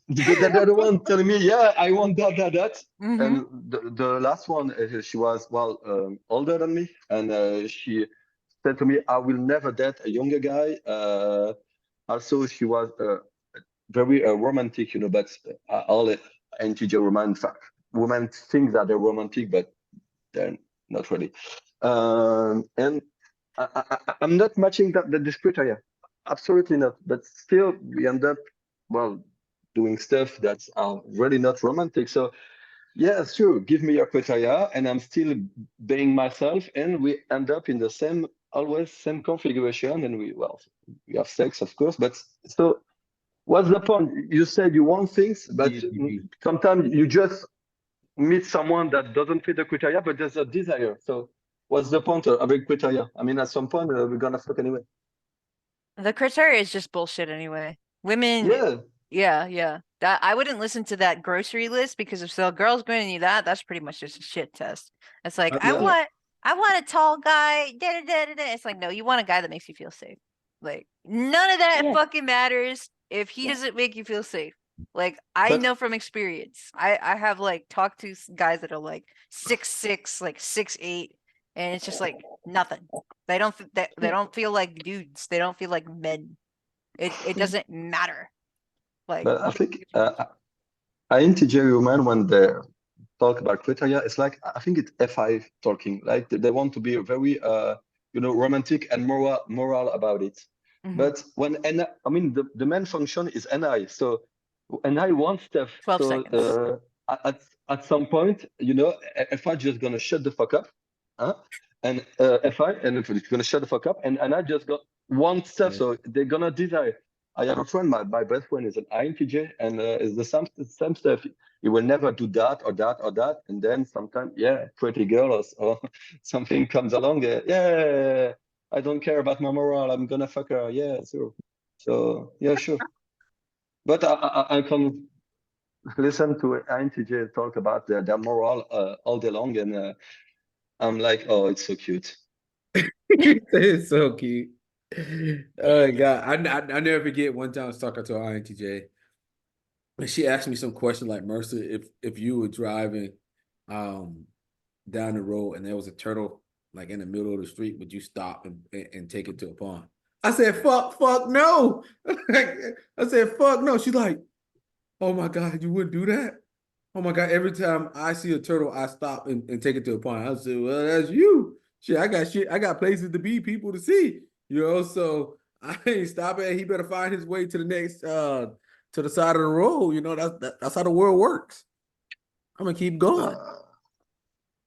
the other one telling me, yeah, I want that. Mm-hmm. And the last one, she was well older than me, and she said to me, I will never date a younger guy. Also, she was very romantic, but all NTJ women think that they're romantic, but they're not really. And I'm not matching this criteria. Absolutely not. But still, we end up, well, doing stuff that's really not romantic. So, yeah, sure, give me your criteria, and I'm still being myself, and we end up in the always same configuration, and we have sex, of course. But so, what's the point? You said you want things, but ENTP. sometimes you just meet someone that doesn't fit the criteria, but there's a desire. So what's the point of having criteria? I mean, at some point, we're gonna fuck anyway. The criteria is just bullshit anyway. Women, Yeah, yeah. That I wouldn't listen to that grocery list because if the girl's going to need that, that's pretty much just a shit test. It's like I, yeah. I want a tall guy. Da, da, da, da, da. It's like no, you want a guy that makes you feel safe. Like none of that Yeah. fucking matters if he Yeah. doesn't make you feel safe. Like I But know from experience. I have like talked to guys that are like 6'6", like 6'8", and it's just like nothing. They don't they don't feel like dudes. They don't feel like men. It doesn't matter. Like I think INTJ women when they talk about criteria, it's like I think it's FI talking. Like they want to be very romantic and moral about it. mhm. But when I mean the main function is NI. So NI wants stuff. 12 So seconds. at some point, FI just gonna shut the fuck up. Huh? And FI and it's gonna shut the fuck up and I just got one stuff. yeah. So they're gonna desire. I have a friend, my best friend is an INTJ, and it's the same stuff. He will never do that or that or that, and then sometimes, yeah, pretty girl or something comes along. Yeah, I don't care about my moral. I'm gonna fuck her. Yeah, sure. So yeah, sure. But I can listen to INTJ talk about their moral all day long, and I'm like, oh, it's so cute. It's so cute. Oh God, I never forget one time I was talking to an INTJ, and she asked me some question like, Mercer, if you were driving down the road and there was a turtle like in the middle of the street, would you stop and take it to a pond? I said, fuck no. I said, fuck no. She's like, oh my God, you wouldn't do that? Oh my God, every time I see a turtle, I stop and take it to a pond. I said, well, that's you. Shit, I got places to be, people to see, so I ain't stopping. He better find his way to the next to the side of the road. That's how the world works. I'm gonna keep going. Uh,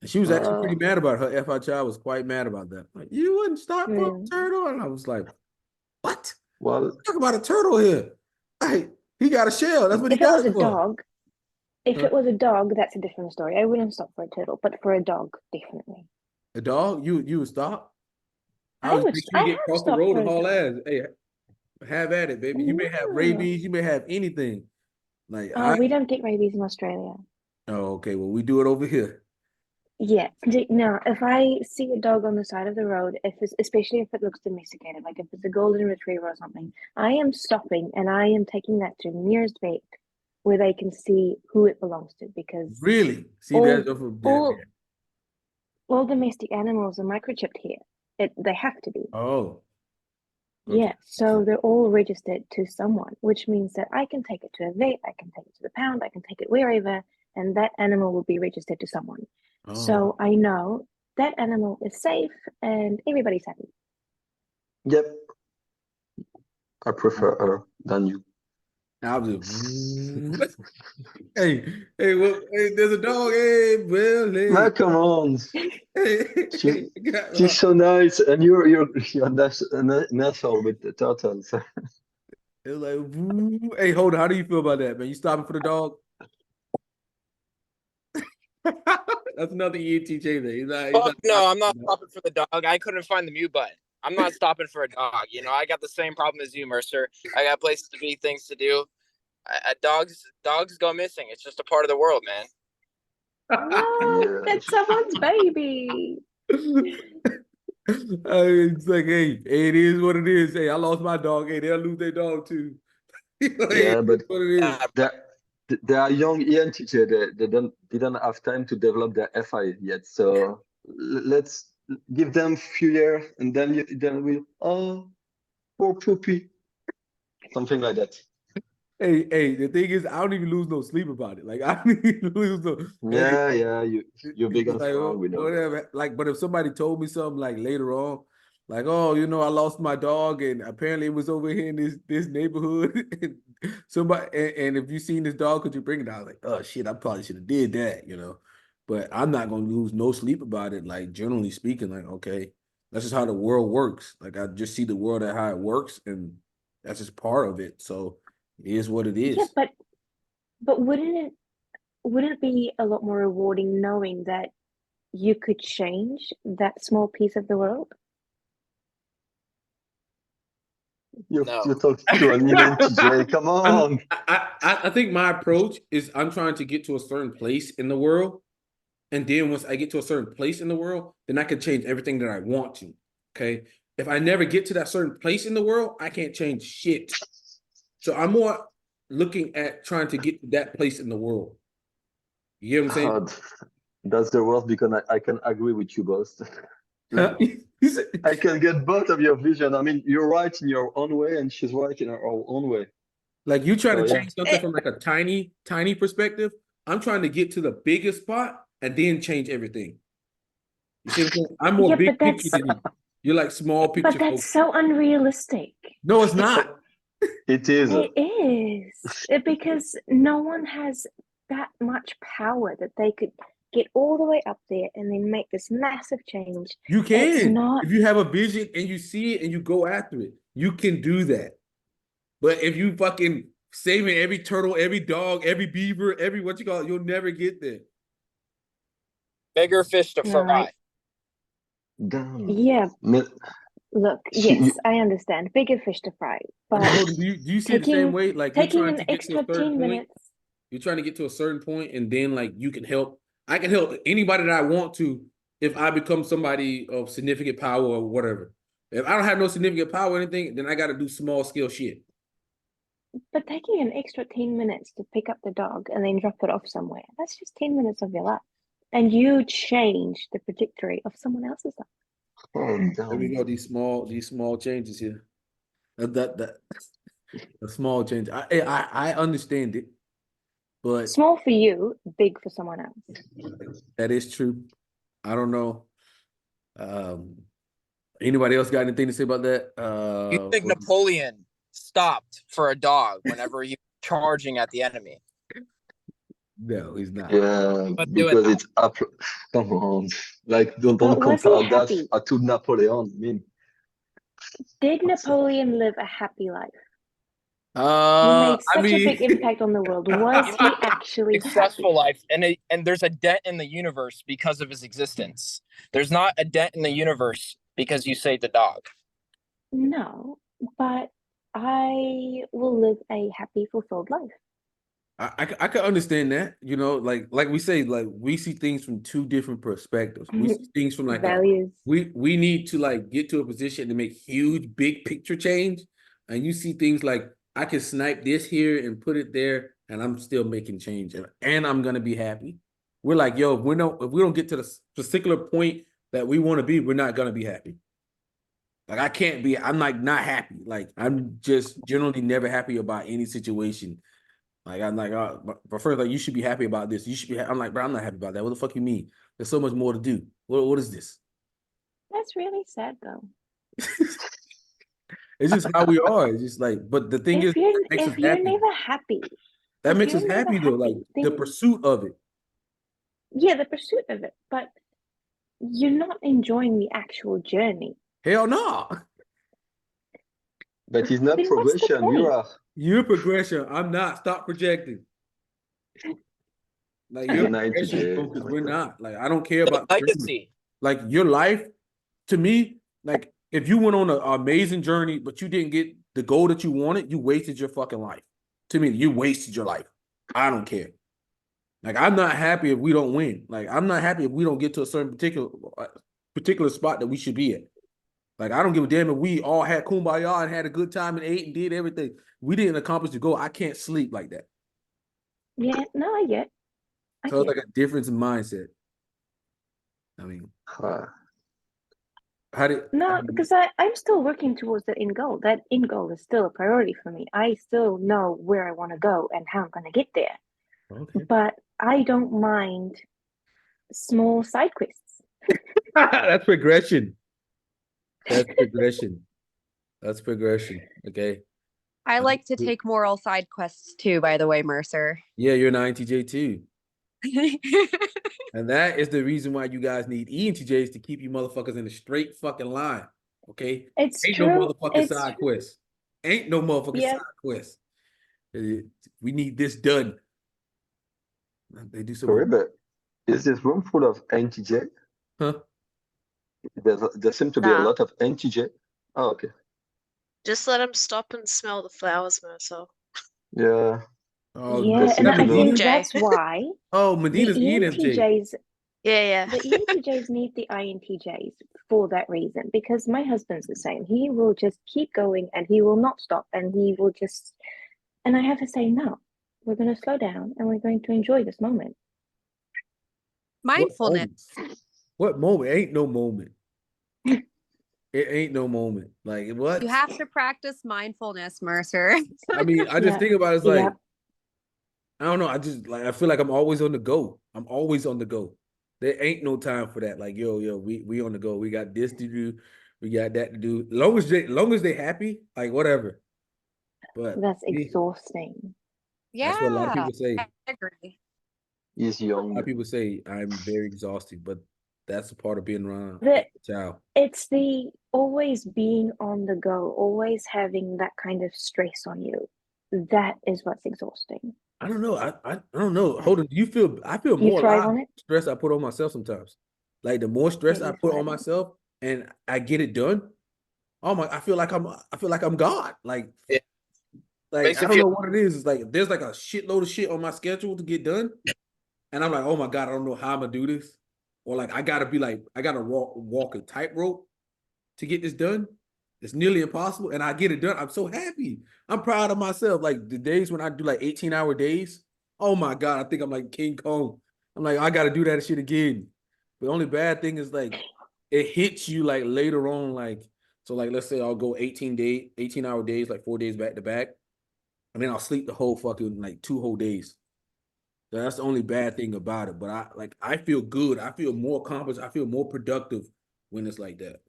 And she was actually uh, pretty mad about her. FI child was quite mad about that. Like, you wouldn't stop for a Mm. turtle? And I was like, what? well, Talk about a turtle here. Like, he got a shell. That's what he If it got was it a for. dog, if Huh? it was a dog, that's a different story. I wouldn't stop for a turtle, but for a dog, definitely. A dog? You would stop? I I was would. make sure I you get have across the stopped road for and a haul dog. ass. Hey, have at it, baby. You may have No. rabies, you may have anything. Like Oh, we don't get rabies in Australia. okay, well, we do it over here. Yeah. Now, if I see a dog on the side of the road, especially if it looks domesticated, like if it's a golden retriever or something, I am stopping and I am taking that to the nearest vet where they can see who it belongs to because Really? See all that from that. all all domestic animals are microchipped here. They have to be. Oh. Yeah, so they're all registered to someone, which means that I can take it to a vet, I can take it to the pound, I can take it wherever, and that animal will be registered to someone. Oh, So I know that animal is safe and everybody's happy. Yep. I prefer her than you. I was just, hey, hey, there's a dog. Hey, well, hey, Ah, come on. hey, She's so nice, and you're an asshole with the turtles. it was like, hey, hold on. How do you feel about that, man? You stopping for the dog? That's another ENTJ thing. He's not Fuck no, I'm not stopping for the dog. I couldn't find the mute button. I'm not stopping for a dog. You know, I got the same problem as you, Mercer. I got places to be, things to do. Dogs go missing. It's just a part of the world, man. What? That's someone's baby. It's like, hey, it is what it is. Hey, I lost my dog. Hey, they'll lose their dog too. Like, Yeah, but what it is. Yeah, they are young ENTJ. They didn't have time to develop their FI yet. So let's give them a few years, and then we'll poor poopy, something like that. Hey, the thing is, I don't even lose no sleep about it. Like, I don't even lose no. Yeah, Hey, yeah, you're big it's and like, strong. We know. whatever. Like, but if somebody told me something like later on, like, oh, you know, I lost my dog, and apparently it was over here in this neighborhood. And somebody, and if you seen this dog, could you bring it? I was like, oh shit, I probably should have did that, you know. But I'm not gonna lose no sleep about it. Like, generally speaking, like, okay, that's just how the world works. Like, I just see the world at how it works, and that's just part of it. So it is what it Yeah, is. but wouldn't it be a lot more rewarding knowing that you could change that small piece of the world? You no. talk to an ENTJ. Come on. I think my approach is I'm trying to get to a certain place in the world. And then once I get to a certain place in the world, then I can change everything that I want to. Okay. If I never get to that certain place in the world, I can't change shit. So I'm more looking at trying to get to that place in the world. You get what I'm saying? That's the worst because I can agree with you both. You said- I can get both of your vision. I mean, you're right in your own way, and she's right in her own way. like you trying So to yeah, change something from like a tiny perspective. I'm trying to get to the biggest spot and then change everything. You see what I'm saying? I'm more Yeah, big picture than you. You're like small picture but that's folks. so unrealistic. No, it's not. it is. It is because no one has that much power that they could get all the way up there and then make this massive change. You It's can. not. If you have a vision and you see it and you go after it, you can do that. But if you fucking saving every turtle, every dog, every beaver, every what you call it, you'll never get there. Bigger fish to All fry. right. Damn. Yeah. Look, yes, You, I understand. Bigger fish to fry. But But do you see it the same taking way? Like you're taking trying an to get to a extra certain 10 point. minutes. You're trying to get to a certain point, and then like you can help. I can help anybody that I want to if I become somebody of significant power or whatever. If I don't have no significant power or anything, then I got to do small scale shit. But taking an extra 10 minutes to pick up the dog and then drop it off somewhere, that's just 10 minutes of your life. And you change the trajectory of someone else's life. oh, There we damn. go. These small changes here. That the small change. I understand it, but Small for you, big for someone else. that is true. I don't know. Anybody else got anything to say about that? You think Napoleon stopped for a dog whenever he was charging at the enemy? No, he's not. Yeah, Let's do it because now. it's up. Come on, like don't But was he compare that happy? to Napoleon. I mean, Did Napoleon live a happy life? He I made such a big mean, impact on the world. Was he actually happy? Successful life, and there's a dent in the universe because of his existence. There's not a dent in the universe because you saved the dog. No, but I will live a happy, fulfilled life. I can understand that. You know, like we say, like we see things from two different perspectives. We see things from like Values. we need to like get to a position to make huge big picture change, and you see things like I can snipe this here and put it there, and I'm still making change, and I'm gonna be happy. We're like, yo, if we don't get to the particular point that we want to be, we're not gonna be happy. Like I can't be. I'm like not happy. Like I'm just generally never happy about any situation. Like I'm like, but first, like you should be happy about this. You should be. I'm like, bro, I'm not happy about that. What the fuck you mean? There's so much more to do. What is this? That's really sad, though. It's just how we are. It's just like, but the thing is, that makes us If you're happy. never happy, That if makes us you're never happy though. Like happy, the then pursuit of it. yeah, the pursuit of it, but you're not enjoying the actual journey. Hell no. But it's not Then what's the progression. You point? are You're progression. I'm not. Stop projecting. Like as you're an progression INTJ. focused. We're not. Like I don't care The about the journey. legacy. Like your life, to me, like if you went on an amazing journey, but you didn't get the goal that you wanted, you wasted your fucking life. To me, you wasted your life. I don't care. Like I'm not happy if we don't win. Like I'm not happy if we don't get to a certain particular spot that we should be at. Like I don't give a damn if we all had kumbaya and had a good time and ate and did everything. We didn't accomplish the goal. I can't sleep like that. Yeah, no, I get. So it's like a difference in mindset. I mean, No, because I'm still working towards that end goal. That end goal is still a priority for me. I still know where I want to go and how I'm going to get there. okay. But I don't mind small side quests. That's progression. That's progression. That's progression. Okay. I like to take moral side quests too, by the way, Mercer. Yeah, you're an INTJ too. And that is the reason why you guys need ENTJs to keep you motherfuckers in a straight fucking line. Okay? It's Ain't true. no motherfucking side quest. Ain't no motherfucking Yeah. side quest. We need this done. They do so Sorry, much. but is this room full of NTJ? Huh? There seem to be a Nah. lot of NTJ. Oh, okay. Just let him stop and smell the flowers, Mercer. Yeah. Oh, Yeah, is and that I think Medina? that's why Oh, the Medina's ENFJ. ENTJs, Yeah. the ENTJs need the INTJs for that reason. Because my husband's the same. He will just keep going and he will not stop and he will just, and I have to say, no, we're going to slow down and we're going to enjoy this moment. Mindfulness. What moment? Ain't no moment. It ain't no moment. Like what? You have to practice mindfulness, Mercer. I mean, I just Yeah. think about it, it's like, Yeah. I don't know. I just like I feel like I'm always on the go. I'm always on the go. There ain't no time for that. Like, yo, we on the go. We got this to do. We got that to do. Long as they happy, like whatever. But That's me, exhausting. Yeah, that's what a lot of people say. I agree. He's A young. lot of people say I'm very exhausted, but that's a part of being around The- a child. It's the always being on the go, always having that kind of stress on you. That is what's exhausting. I don't know. I don't know. Hold on. Do you feel? I feel Do you more thrive alive on with it? the stress I put on myself sometimes. Like the more stress Yeah, I you put thrive on on it. myself, and I get it done. Oh my! I feel like I'm God. Like, Yeah. like Makes I you don't feel know what it is. It's like there's like a shitload of shit on my schedule to get done, and I'm like, oh my God, I don't know how I'm gonna do this, or like I gotta walk a tightrope to get this done. It's nearly impossible, and I get it done. I'm so happy. I'm proud of myself. Like the days when I do like 18-hour days. Oh my God, I think I'm like King Kong. I'm like, I gotta do that shit again. The only bad thing is like it hits you like later on, like so like let's say I'll go 18-hour days, like 4 days back to back, and then I'll sleep the whole fucking like 2 whole days. So that's the only bad thing about it. But I feel good. I feel more accomplished. I feel more productive when it's like that.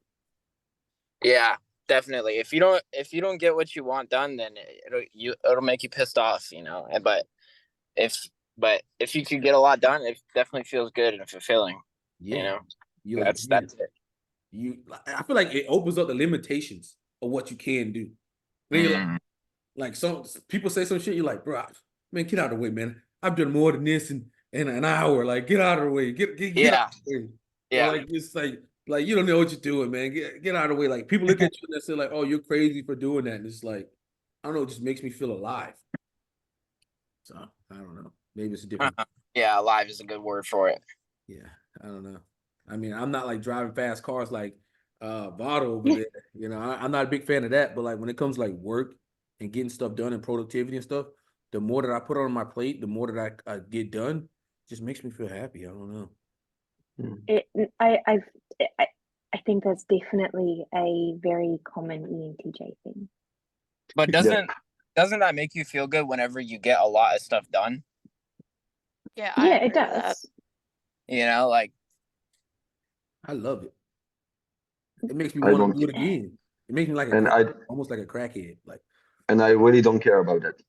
Yeah, definitely. If you don't get what you want done, then it'll make you pissed off, you know. But if you can get a lot done, it definitely feels good and fulfilling. Yeah. You know, You like, that's man, it. I feel like it opens up the limitations of what you can do. Then you're like some people say some shit, you're like, bro, man, get out of the way, man. I've done more than this in an hour. Like, get out of the way. Get Yeah. out of the way. Yeah. Or like it's like you don't know what you're doing, man. Get out of the way. Like people look at you and they say, like, oh, you're crazy for doing that. And it's like, I don't know, it just makes me feel alive. So I don't know. Maybe it's a different. Yeah, alive is a good word for it. Yeah, I don't know. I mean, I'm not like driving fast cars like Vado over there. You know, I'm not a big fan of that. But like when it comes to like work and getting stuff done and productivity and stuff, the more that I put on my plate, the more that I get done, just makes me feel happy. I don't know. I think that's definitely a very common ENTJ thing. But Yeah. doesn't that make you feel good whenever you get a lot of stuff done? Yeah, I Yeah, it agree with that. does. You know, like I love it. It makes me I want to don't, do it again. It makes me like a and crack, I almost like a crackhead. Like and I really don't care about that.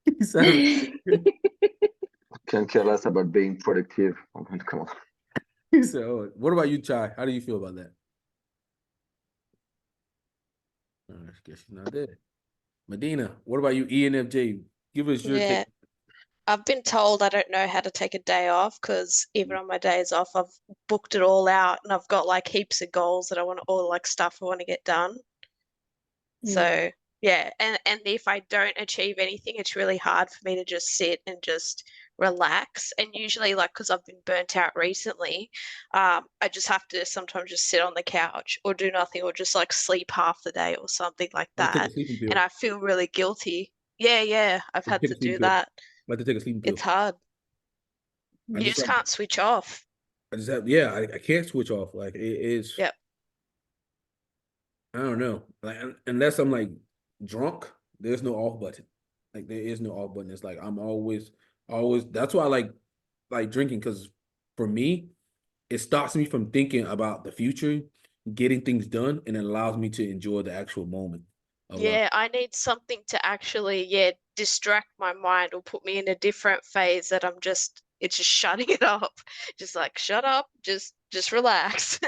he sounded. Can care less about being productive. Oh, come on. He said, "Oh, what about you, Chai? How do you feel about that?" I guess she's not there. Medina, what about you, ENFJ? Give us your Yeah. take. I've been told I don't know how to take a day off because even on my days off, I've booked it all out and I've got like heaps of goals that I want, all like stuff I want to get done. So yeah, and if I don't achieve anything, it's really hard for me to just sit and just relax. And usually, like, because I've been burnt out recently, I just have to sometimes just sit on the couch or do nothing or just like sleep half the day or something like Like to take a that. sleeping And pill. I feel really guilty. Yeah, I've Like had to take to a sleeping do pill. that. Like to take a sleeping pill. It's hard. I You just just have, can't switch off. I just have, yeah, I can't switch off. Like it is, Yep. I don't know. Like unless I'm like drunk, there's no off button. Like there is no off button. It's like I'm always. That's why I like drinking because for me, it stops me from thinking about the future, getting things done, and it allows me to enjoy the actual moment of Yeah, I need something to actually, yeah, distract my mind or put me in a different phase that it's just shutting it up. Just like shut up, just relax.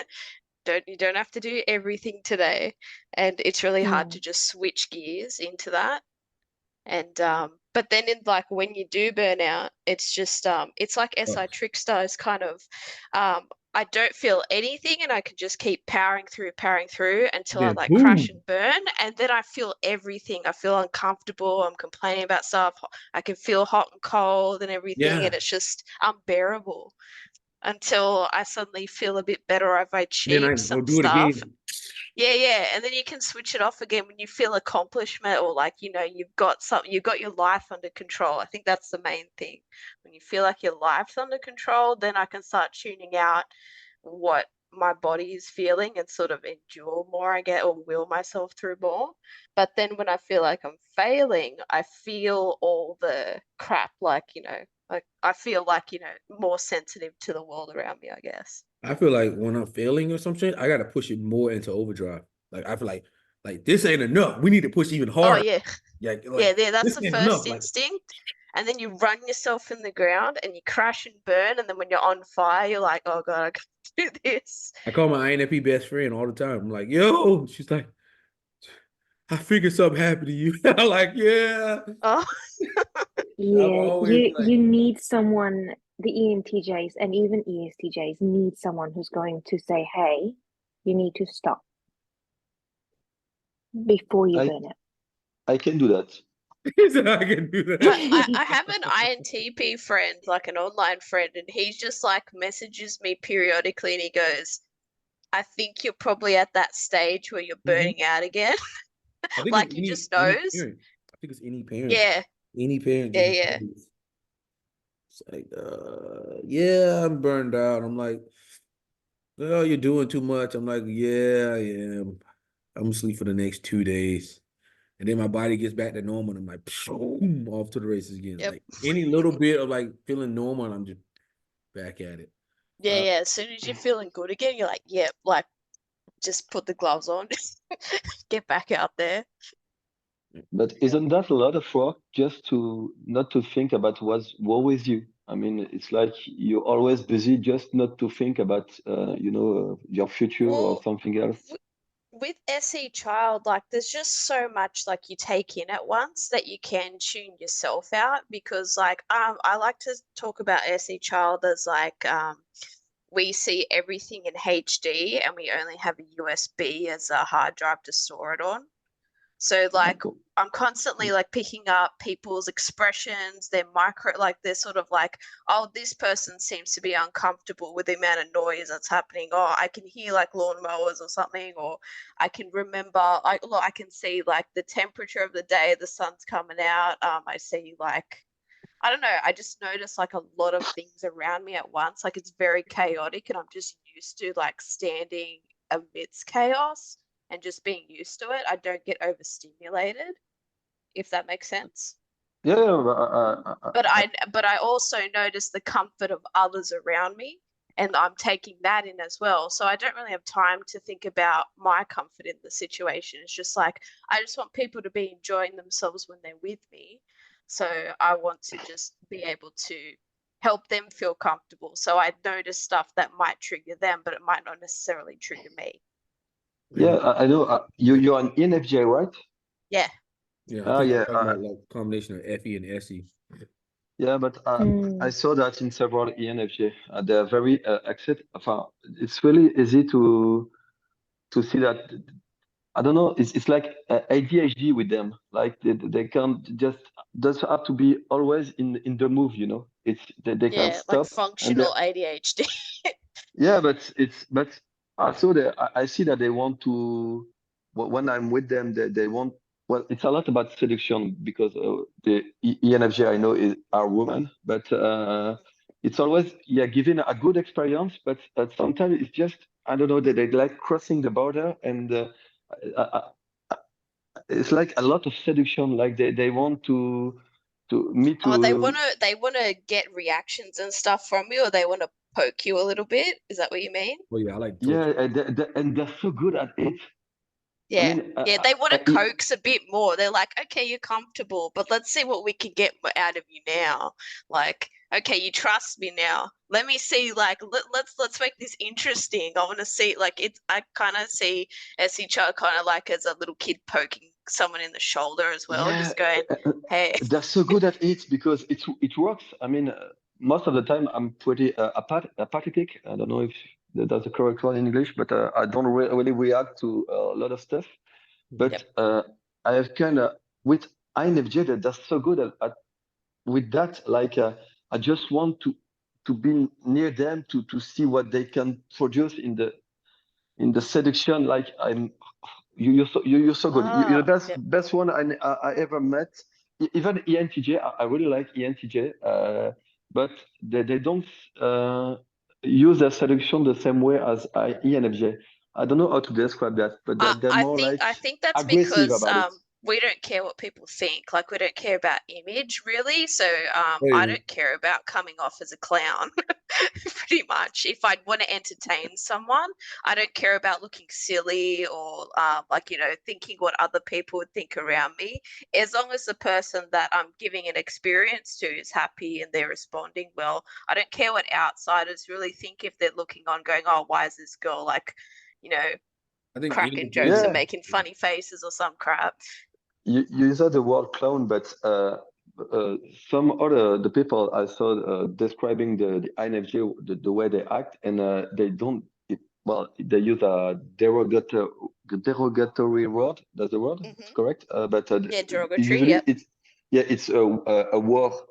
You don't have to do everything today. And it's really hard to just switch gears into that. And but then in like when you do burn out, it's just it's like SI Trickster is kind of I don't feel anything and I can just keep powering through until I then like crash boom. and burn, and then I feel everything. I feel uncomfortable, I'm complaining about stuff, I can feel hot and cold and everything, and Yeah. it's just unbearable until I suddenly feel a bit better. I've Then I achieved go some do it stuff. again. Yeah. And then you can switch it off again when you feel accomplishment or like, you've got your life under control. I think that's the main thing. When you feel like your life's under control, then I can start tuning out what my body is feeling and sort of endure more, I get, or will myself through more. But then when I feel like I'm failing, I feel all the crap, like, like I feel like, more sensitive to the world around me, I guess. I feel like when I'm failing or some shit, I gotta push it more into overdrive. Like I feel like this ain't enough. We need to push even Oh harder. yeah. Yeah, Yeah, like that's this the ain't first enough. Like instinct. And then you run yourself in the ground and you crash and burn. And then when you're on fire, you're like, oh God, I can't do this. I call my INFP best friend all the time. I'm like, yo, she's like, I figured something happened to you. I'm like, yeah. Oh, I'm Yeah, always you like, you need someone, the ENTJs and even ESTJs need someone who's going to say, hey, you need to stop before you I burn it. I can do that. he said I can do I that. have an INTP friend, like an online friend, and he just like messages me periodically and he goes, I think you're probably at that stage where you're Mhm. burning out again. I think it's Like he just any knows. parent. I think it's any parent. Yeah, Any parent just yeah. knows. It's like, yeah, I'm burned out. I'm like, well, you're doing too much. I'm like, yeah, I am. I'm gonna sleep for the next 2 days. And then my body gets back to normal. And I'm like, boom, off to the races again. Yep. Like any little bit of like feeling normal, and I'm just back at it. Yeah. As soon as you're feeling good again, you're like, yeah, like just put the gloves on, get back out there. But isn't that a lot of work just to not to think about what's wrong with you? I mean, it's like you're always busy just not to think about, your future or Well, something else. with SE Child, like there's just so much like you take in at once that you can tune yourself out, because like I like to talk about SE Child as like we see everything in HD and we only have a USB as a hard drive to store it on. So like I'm constantly like picking up people's expressions, their micro, like they're sort of like, oh, this person seems to be uncomfortable with the amount of noise that's happening. Oh, I can hear like lawnmowers or something, or I can remember, I can see like the temperature of the day, the sun's coming out. I see like, I don't know, I just notice like a lot of things around me at once. Like it's very chaotic and I'm just used to like standing amidst chaos and just being used to it. I don't get overstimulated, if that makes sense. Yeah, But I also notice the comfort of others around me, and I'm taking that in as well. So I don't really have time to think about my comfort in the situation. It's just like I just want people to be enjoying themselves when they're with me. So I want to just be able to help them feel comfortable. So I notice stuff that might trigger them, but it might not necessarily trigger me. yeah, I know. You're an infj, right? Yeah. Yeah, I think Yeah. you're talking about like combination of FE and SE. Yeah, but I saw that in several ENFJ. They're very accept. It's really easy to see that. I don't know. It's like ADHD with them. Like they can't just doesn't have to be always in the move. You know, they can't Yeah, like stop. And functional ADHD. yeah, but I see that they want to. When I'm with them, they want. Well, it's a lot about seduction because the ENFJ I know are women, but it's always giving a good experience. But sometimes it's just I don't know they like crossing the border, and uh, it's like a lot of seduction. Like they want to me Oh, to. they wanna get reactions and stuff from you, or they want to poke you a little bit. Is that what you mean? Oh yeah, I like Yeah, torture. and they're so good at it. I Yeah. mean, Yeah, they want to it- coax a bit more. They're like, okay, you're comfortable, but let's see what we can get out of you now. Like, okay, you trust me now. Let me see, like, let's make this interesting. I want to see, like, it's. I kind of see SHR kind of like as a little kid poking someone in the shoulder as well, yeah, just going, hey. they're so good at it because it works. I mean, most of the time I'm pretty apathetic. I don't know if that's the correct one in English, but I don't really react to a lot of stuff. But Yep. I have kind of with INFJ that they're so good at with that. Like I just want to be near them to see what they can produce in the seduction. Like you're so good. You're the Yep. best one I ever met. Even ENTJ, I really like ENTJ, but they don't use their seduction the same way as ENFJ. I don't know how to describe that, but they're more like I think that's aggressive because about it. we don't care what people think. Like we don't care about image really. So Wait a I minute. don't care about coming off as a clown. Pretty much. If I'd want to entertain someone, I don't care about looking silly or like thinking what other people would think around me. As long as the person that I'm giving an experience to is happy and they're responding well, I don't care what outsiders really think if they're looking on going, oh, why is this girl like, I think cracking ENFJ jokes Yeah, and making funny faces or some crap. you use the word clown, but some other the people I saw describing the INFJ the way they act, and they don't. Well, they use a derogatory word. That's the word. It's Hmm. correct. But Yeah, derogatory. usually Yep. it's a war.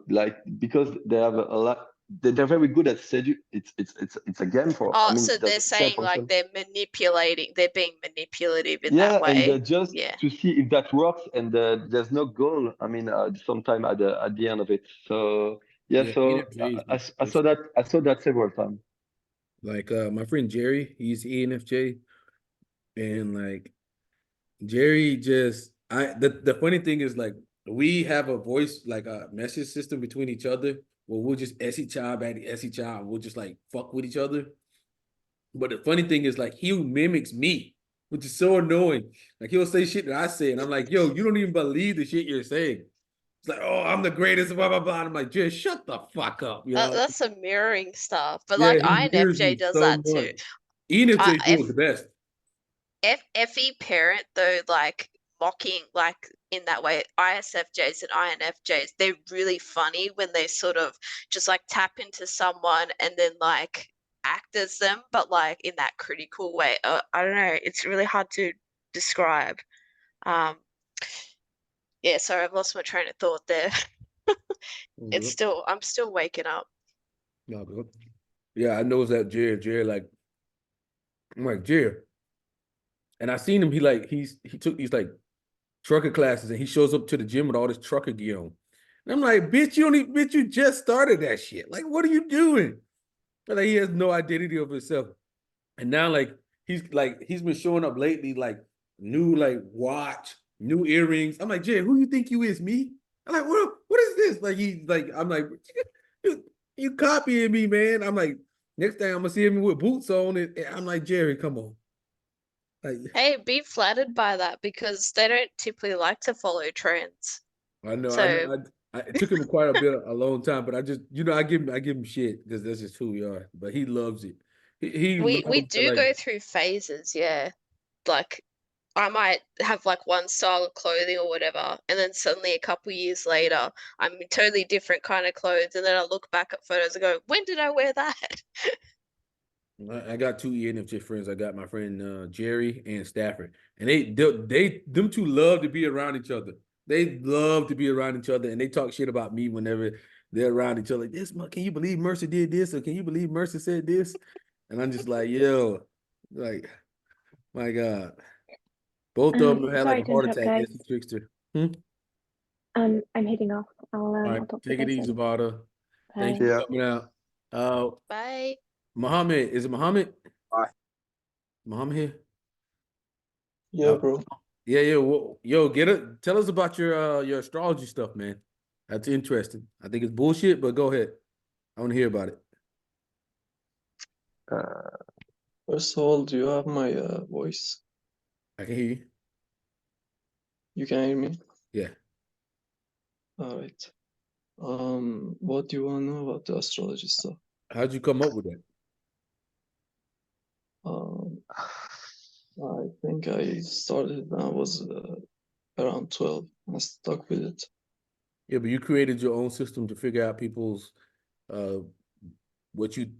Like because they have a lot. They're very good at seduce. It's a game for. I Oh, mean, so that's they're the same saying like function. they're being manipulative in that Yeah, and way. just Yeah. to see if that works, and there's no goal. I mean, sometime at the end of it. So yeah, Yeah, so ENFJ I saw that several times. like my friend Jerry, he's ENFJ, and like Jerry just the funny thing is like we have a voice like a message system between each other where we'll just SHI back to SHI, we'll just like fuck with each other. But the funny thing is like he mimics me, which is so annoying. Like he'll say shit that I say, and I'm like, yo, you don't even believe the shit you're saying. It's like, oh, I'm the greatest, blah blah blah. And I'm like, just shut the fuck up, you know? That's some mirroring stuff. But Yeah, like he mirrors INFJ me does so that much. too. ENFJ F is the best. FE parent though, like mocking like in that way, ISFJs and INFJs, they're really funny when they sort of just like tap into someone and then like act as them, but like in that critical way. I don't know. It's really hard to describe. Um, yeah, sorry, I've lost my train of thought there. I'm still waking up. No, but yeah, I know that Jared, like, I'm like, Jared. And I seen him, he took these like trucker classes and he shows up to the gym with all this trucker gear on. And I'm like, bitch, you just started that shit. Like, what are you doing? But like, he has no identity of himself. And now he's been showing up lately, like new like watch, new earrings. I'm like, Jay, who you think you is, me? I'm like, what is this? Like I'm like, you copying me, man. I'm like, next time I'm gonna see him with boots on, and I'm like, Jerry, come on. Like, Hey, be flattered by that because they don't typically like to follow trends. I know. So It took him quite a long time, but I just, I give him shit because that's just who we are. But he loves it. He we loves to, do go through phases, yeah. Like I might have like one style of clothing or whatever, and then suddenly a couple years later, I'm in totally different kind of clothes, and then I look back at photos and go, when did I wear that? I got two ENFJ friends. I got my friend Jerry and Stafford, and them two love to be around each other. They love to be around each other, and they talk shit about me whenever they're around each other. Like, can you believe Mercer did this, or can you believe Mercer said this? And I'm just like, yo, like, my God, both of them had like Sorry a to heart interrupt, attack. guys. That's the trickster. I'm heading off. All right, I'll talk to you take it guys easy, soon. Vada. Thank Bye. you Yeah. for coming out. Bye. Muhammad, is it Muhammad? Bye. Muhammad here? Yeah, bro. Yeah. Yo, tell us about your astrology stuff, man. That's interesting. I think it's bullshit, but go ahead. I want to hear about it. First of all, do you have my voice? I can hear you. You can hear me? Yeah. All right. What do you want to know about the astrology stuff? How'd you come up with that? I think I started when I was around 12. I stuck with it. Yeah, but you created your own system to figure out people's what you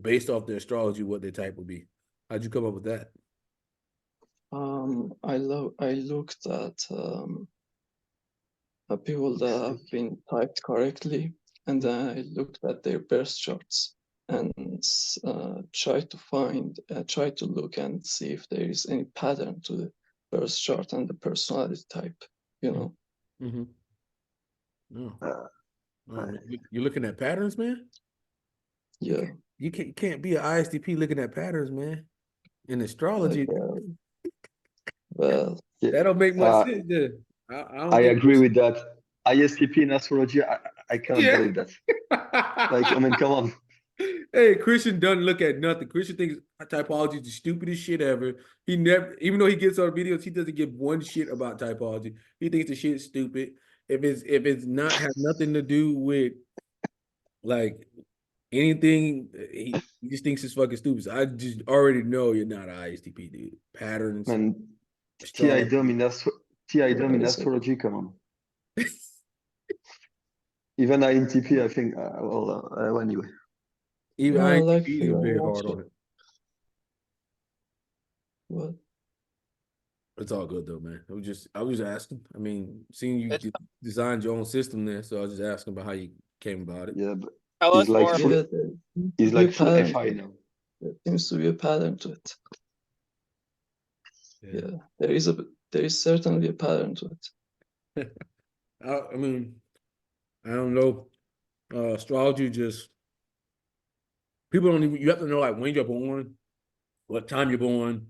based off their astrology, what their type would be. How'd you come up with that? I looked at people that have been typed correctly, and then I looked at their birth charts and tried to look and see if there is any pattern to the birth chart and the personality type, you know. Mm-hmm. No. You're looking at patterns, man? Yeah. You can't be an ISTP looking at patterns, man. In astrology, Well, Yeah. that don't make much sense. Then I don't I think agree with that. ISTP in astrology, I can't Yeah. believe that. Like, I mean, come on. Hey, Christian doesn't look at nothing. Christian thinks typology is the stupidest shit ever. He never, even though he gets on videos, he doesn't give one shit about typology. He thinks the shit's stupid. If it's not have nothing to do with like anything, he just thinks it's fucking stupid. So I just already know you're not an ISTP, dude. Patterns, Man, TI astrology. dom in astrology, come on. Even INTP, I think, anyway. Even I like ISTPs are figuring very out hard on it. what. It's all good though, man. I was just asking. I mean, seeing you designed your own system there, so I was just asking about how you came about it. Yeah, but Tell he's us like more. full, Yeah, he's like full pattern. FI now. There seems to be a pattern to it. Yeah, there is certainly a pattern to it. I mean, I don't know. Astrology just people don't even. You have to know like when you're born, what time you're born,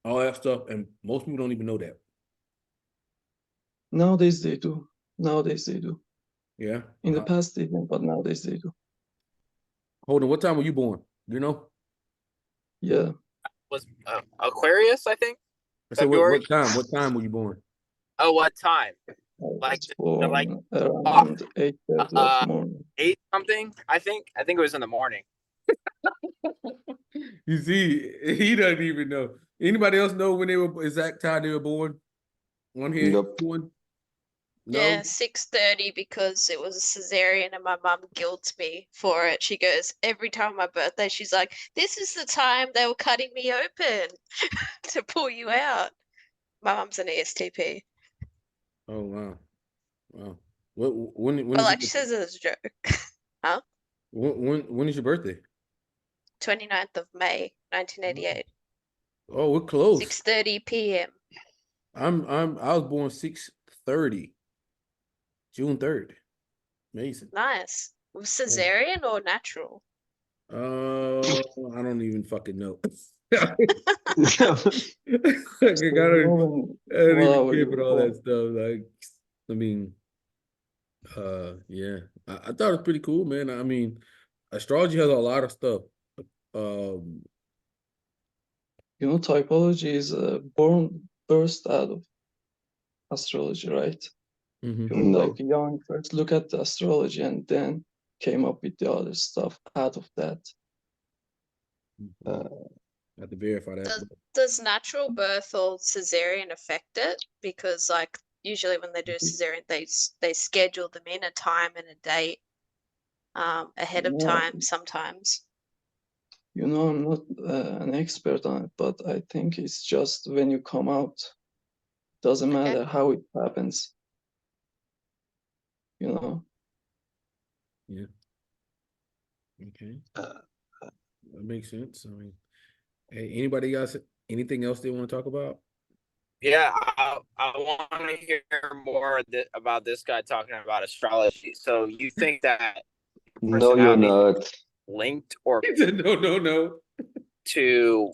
all that stuff, and most people don't even know that. Nowadays they do. Yeah. In the past they didn't, but nowadays they do. Hold on. What time were you born? You know? Yeah. Was Aquarius, I think. I said, February. what time? What time were you born? Oh, what time? I Like was born like around 8:30 of the morning. 8 something. I think it was in the morning. You see, he doesn't even know. Anybody else know when they were exact time they were born? One here, Nope. one. No. Yeah, 6:30 because it was a cesarean and my mum guilts me for it. She goes, every time my birthday, she's like, this is the time they were cutting me open to pull you out. My mum's an ESTP. Oh wow. When But is like your, she says it as a joke. Huh? when is your birthday? 29th of May, 1988. Oh, we're close. 6:30 p.m. I was born 6/30, June 3rd. Amazing. Nice. Was cesarean or natural? I don't even fucking know. I So Nolan, don't what even are care you about all for? that stuff. Like, I mean, yeah, I thought it was pretty cool, man. I mean, astrology has a lot of stuff. Um, You know, typology is burst out of astrology, right? mhm. You were like No. young, first look at the astrology and then came up with the other stuff out of that. Uh, I have to verify that. Does natural birth or cesarean affect it? Because like usually when they do a cesarean, they schedule them in a time and a date ahead of No, time sometimes. you know, I'm not an expert on it, but I think it's just when you come out, doesn't Okay. matter how it happens, you know. Yeah. Okay, uh, that makes sense. I mean, hey, anybody else? Anything else they want to talk about? Yeah, I want to hear more about this guy talking about astrology. So you think that no, you're personality not. linked or He said, no. to?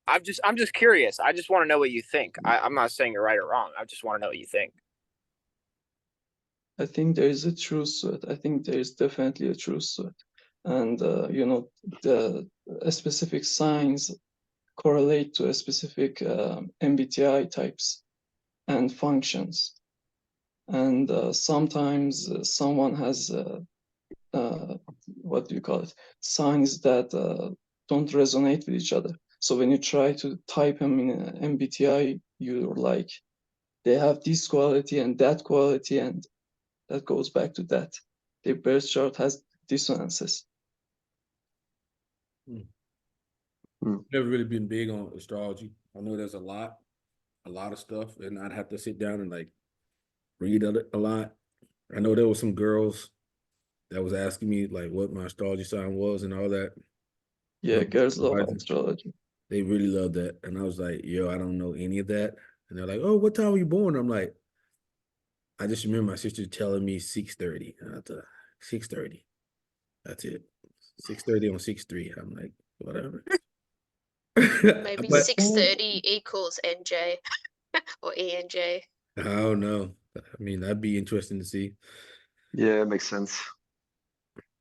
I'm just curious. I just want to know what you think. I'm not saying you're right or wrong. I just want to know what you think. I think there is a truth to it. I think there is definitely a truth to it. And, you know, the specific signs correlate to a specific MBTI types and functions. And sometimes someone has, what do you call it, signs that don't resonate with each other. So when you try to type them in an MBTI, you're like, they have this quality and that quality, and that goes back to that. The birth chart has dissonances. Never really been big on astrology. I know there's a lot of stuff, and I'd have to sit down and like read a lot. I know there was some girls that was asking me like what my astrology sign was and all that. Yeah, girls love Surprising. astrology. They really love that, and I was like, "Yo, I don't know any of that." And they're like, "Oh, what time were you born?" I'm like, "I just remember my sister telling me 6:30." And I thought 6:30. That's it. 6:30 on 6/3. I'm like, whatever. Maybe But 6:30 equals NJ or ENJ. I don't know. I mean, that'd be interesting to see. Yeah, makes sense.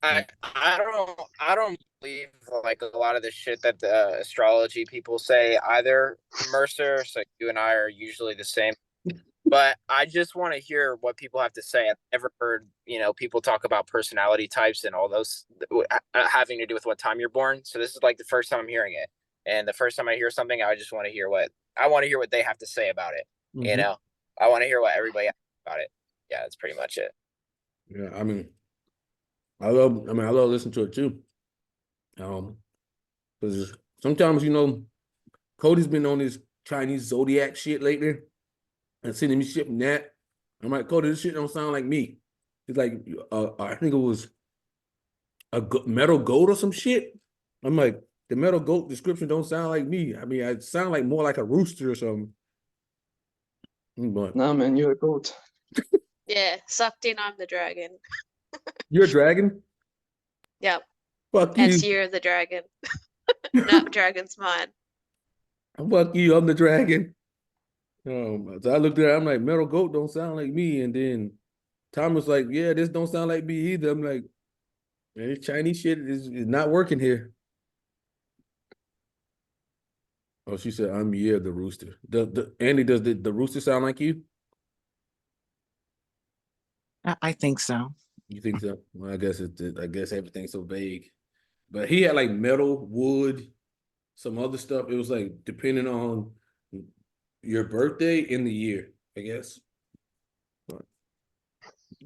I don't believe like a lot of the shit that the astrology people say either, Mercer. So you and I are usually the same. But I just want to hear what people have to say. I've never heard, people talk about personality types and all those having to do with what time you're born. So this is like the first time I'm hearing it. And the first time I hear something, I just want to hear what they have to say about it. Mhm. I want to hear what everybody has about it. Yeah, that's pretty much it. Yeah, I mean, I love listening to it too. Because sometimes, Cody's been on this Chinese zodiac shit lately and sending me shit from that. I'm like, Cody, this shit don't sound like me. It's like, I think it was metal goat or some shit. I'm like, the metal goat description don't sound like me. I mean, I sound like more like a rooster or something. But Nah, man, you're a goat. Yeah, sucked in, I'm the dragon. you're a dragon? Yep. Fuck Hence you. Year of the Dragon. No, dragon's mine. Fuck you, I'm the dragon. So I looked at it, I'm like, metal goat don't sound like me. And then Tom was like, yeah, this don't sound like me either. I'm like, man, this Chinese shit is not working here. Oh, she said, I'm the rooster. Andy, does the rooster sound like you? I think so. You think so? Well, I guess everything's so vague. But he had like metal, wood, some other stuff. It was like depending on your birthday in the year, I guess. But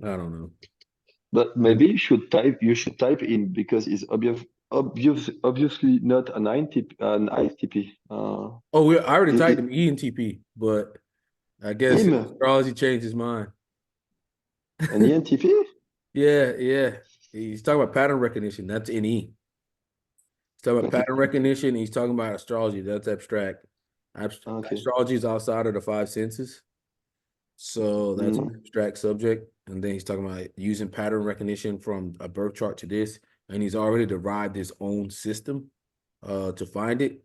I don't know. But maybe you should type in because it's obviously not an ITP. Oh, I already typed him ENTP, but I guess Him, astrology changed his mind. an ENTP? Yeah. He's talking about pattern recognition. That's NE. He's talking about pattern recognition. He's talking about astrology. That's abstract. Okay. Astrology is outside of the five senses. So that's an Mm. abstract subject. And then he's talking about using pattern recognition from a birth chart to this. and he's already derived his own system to find it.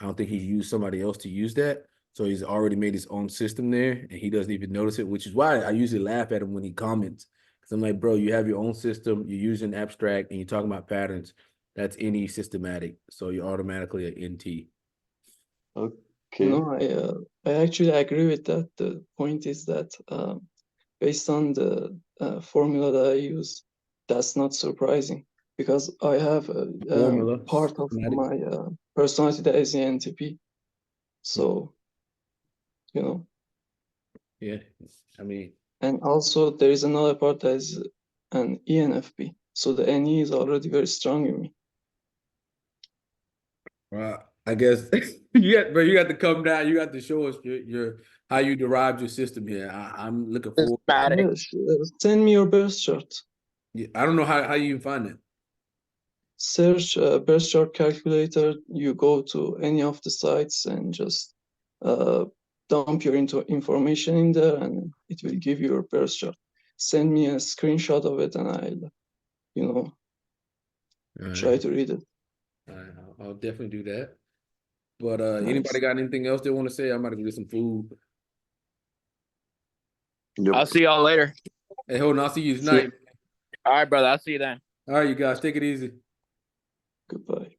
I don't think he used somebody else to use that. So he's already made his own system there, and he doesn't even notice it, which is why I usually laugh at him when he comments. Because I'm like, bro, you have your own system, you're using abstract, and you're talking about patterns. That's any systematic. So you're automatically an NT. Okay. No, I actually agree with that. The point is that based on the formula that I use, that's not surprising because I have a Formula. part of Systematic. my personality that is the entp. So, you know, Yeah, I mean, and also there is another part that is an enfp. So the NE is already very strong in me. well, I guess you got to come down. You got to show us your how you derived your system here. I'm looking forward. Systematic. Yeah, send me your birth chart. Yeah, I don't know how you even find it. Search birth chart calculator. You go to any of the sites and just dump your information in there, and it will give you your birth chart. Send me a screenshot of it, and I'll, you know, try to read it. All right, I'll definitely do that. But Nice. anybody got anything else they want to say? I'm about to get some food. Yep. I'll see y'all later. Hey, hold on, I'll see you See tonight. All right, brother. I'll see you then. All right, you guys, take it easy. Goodbye.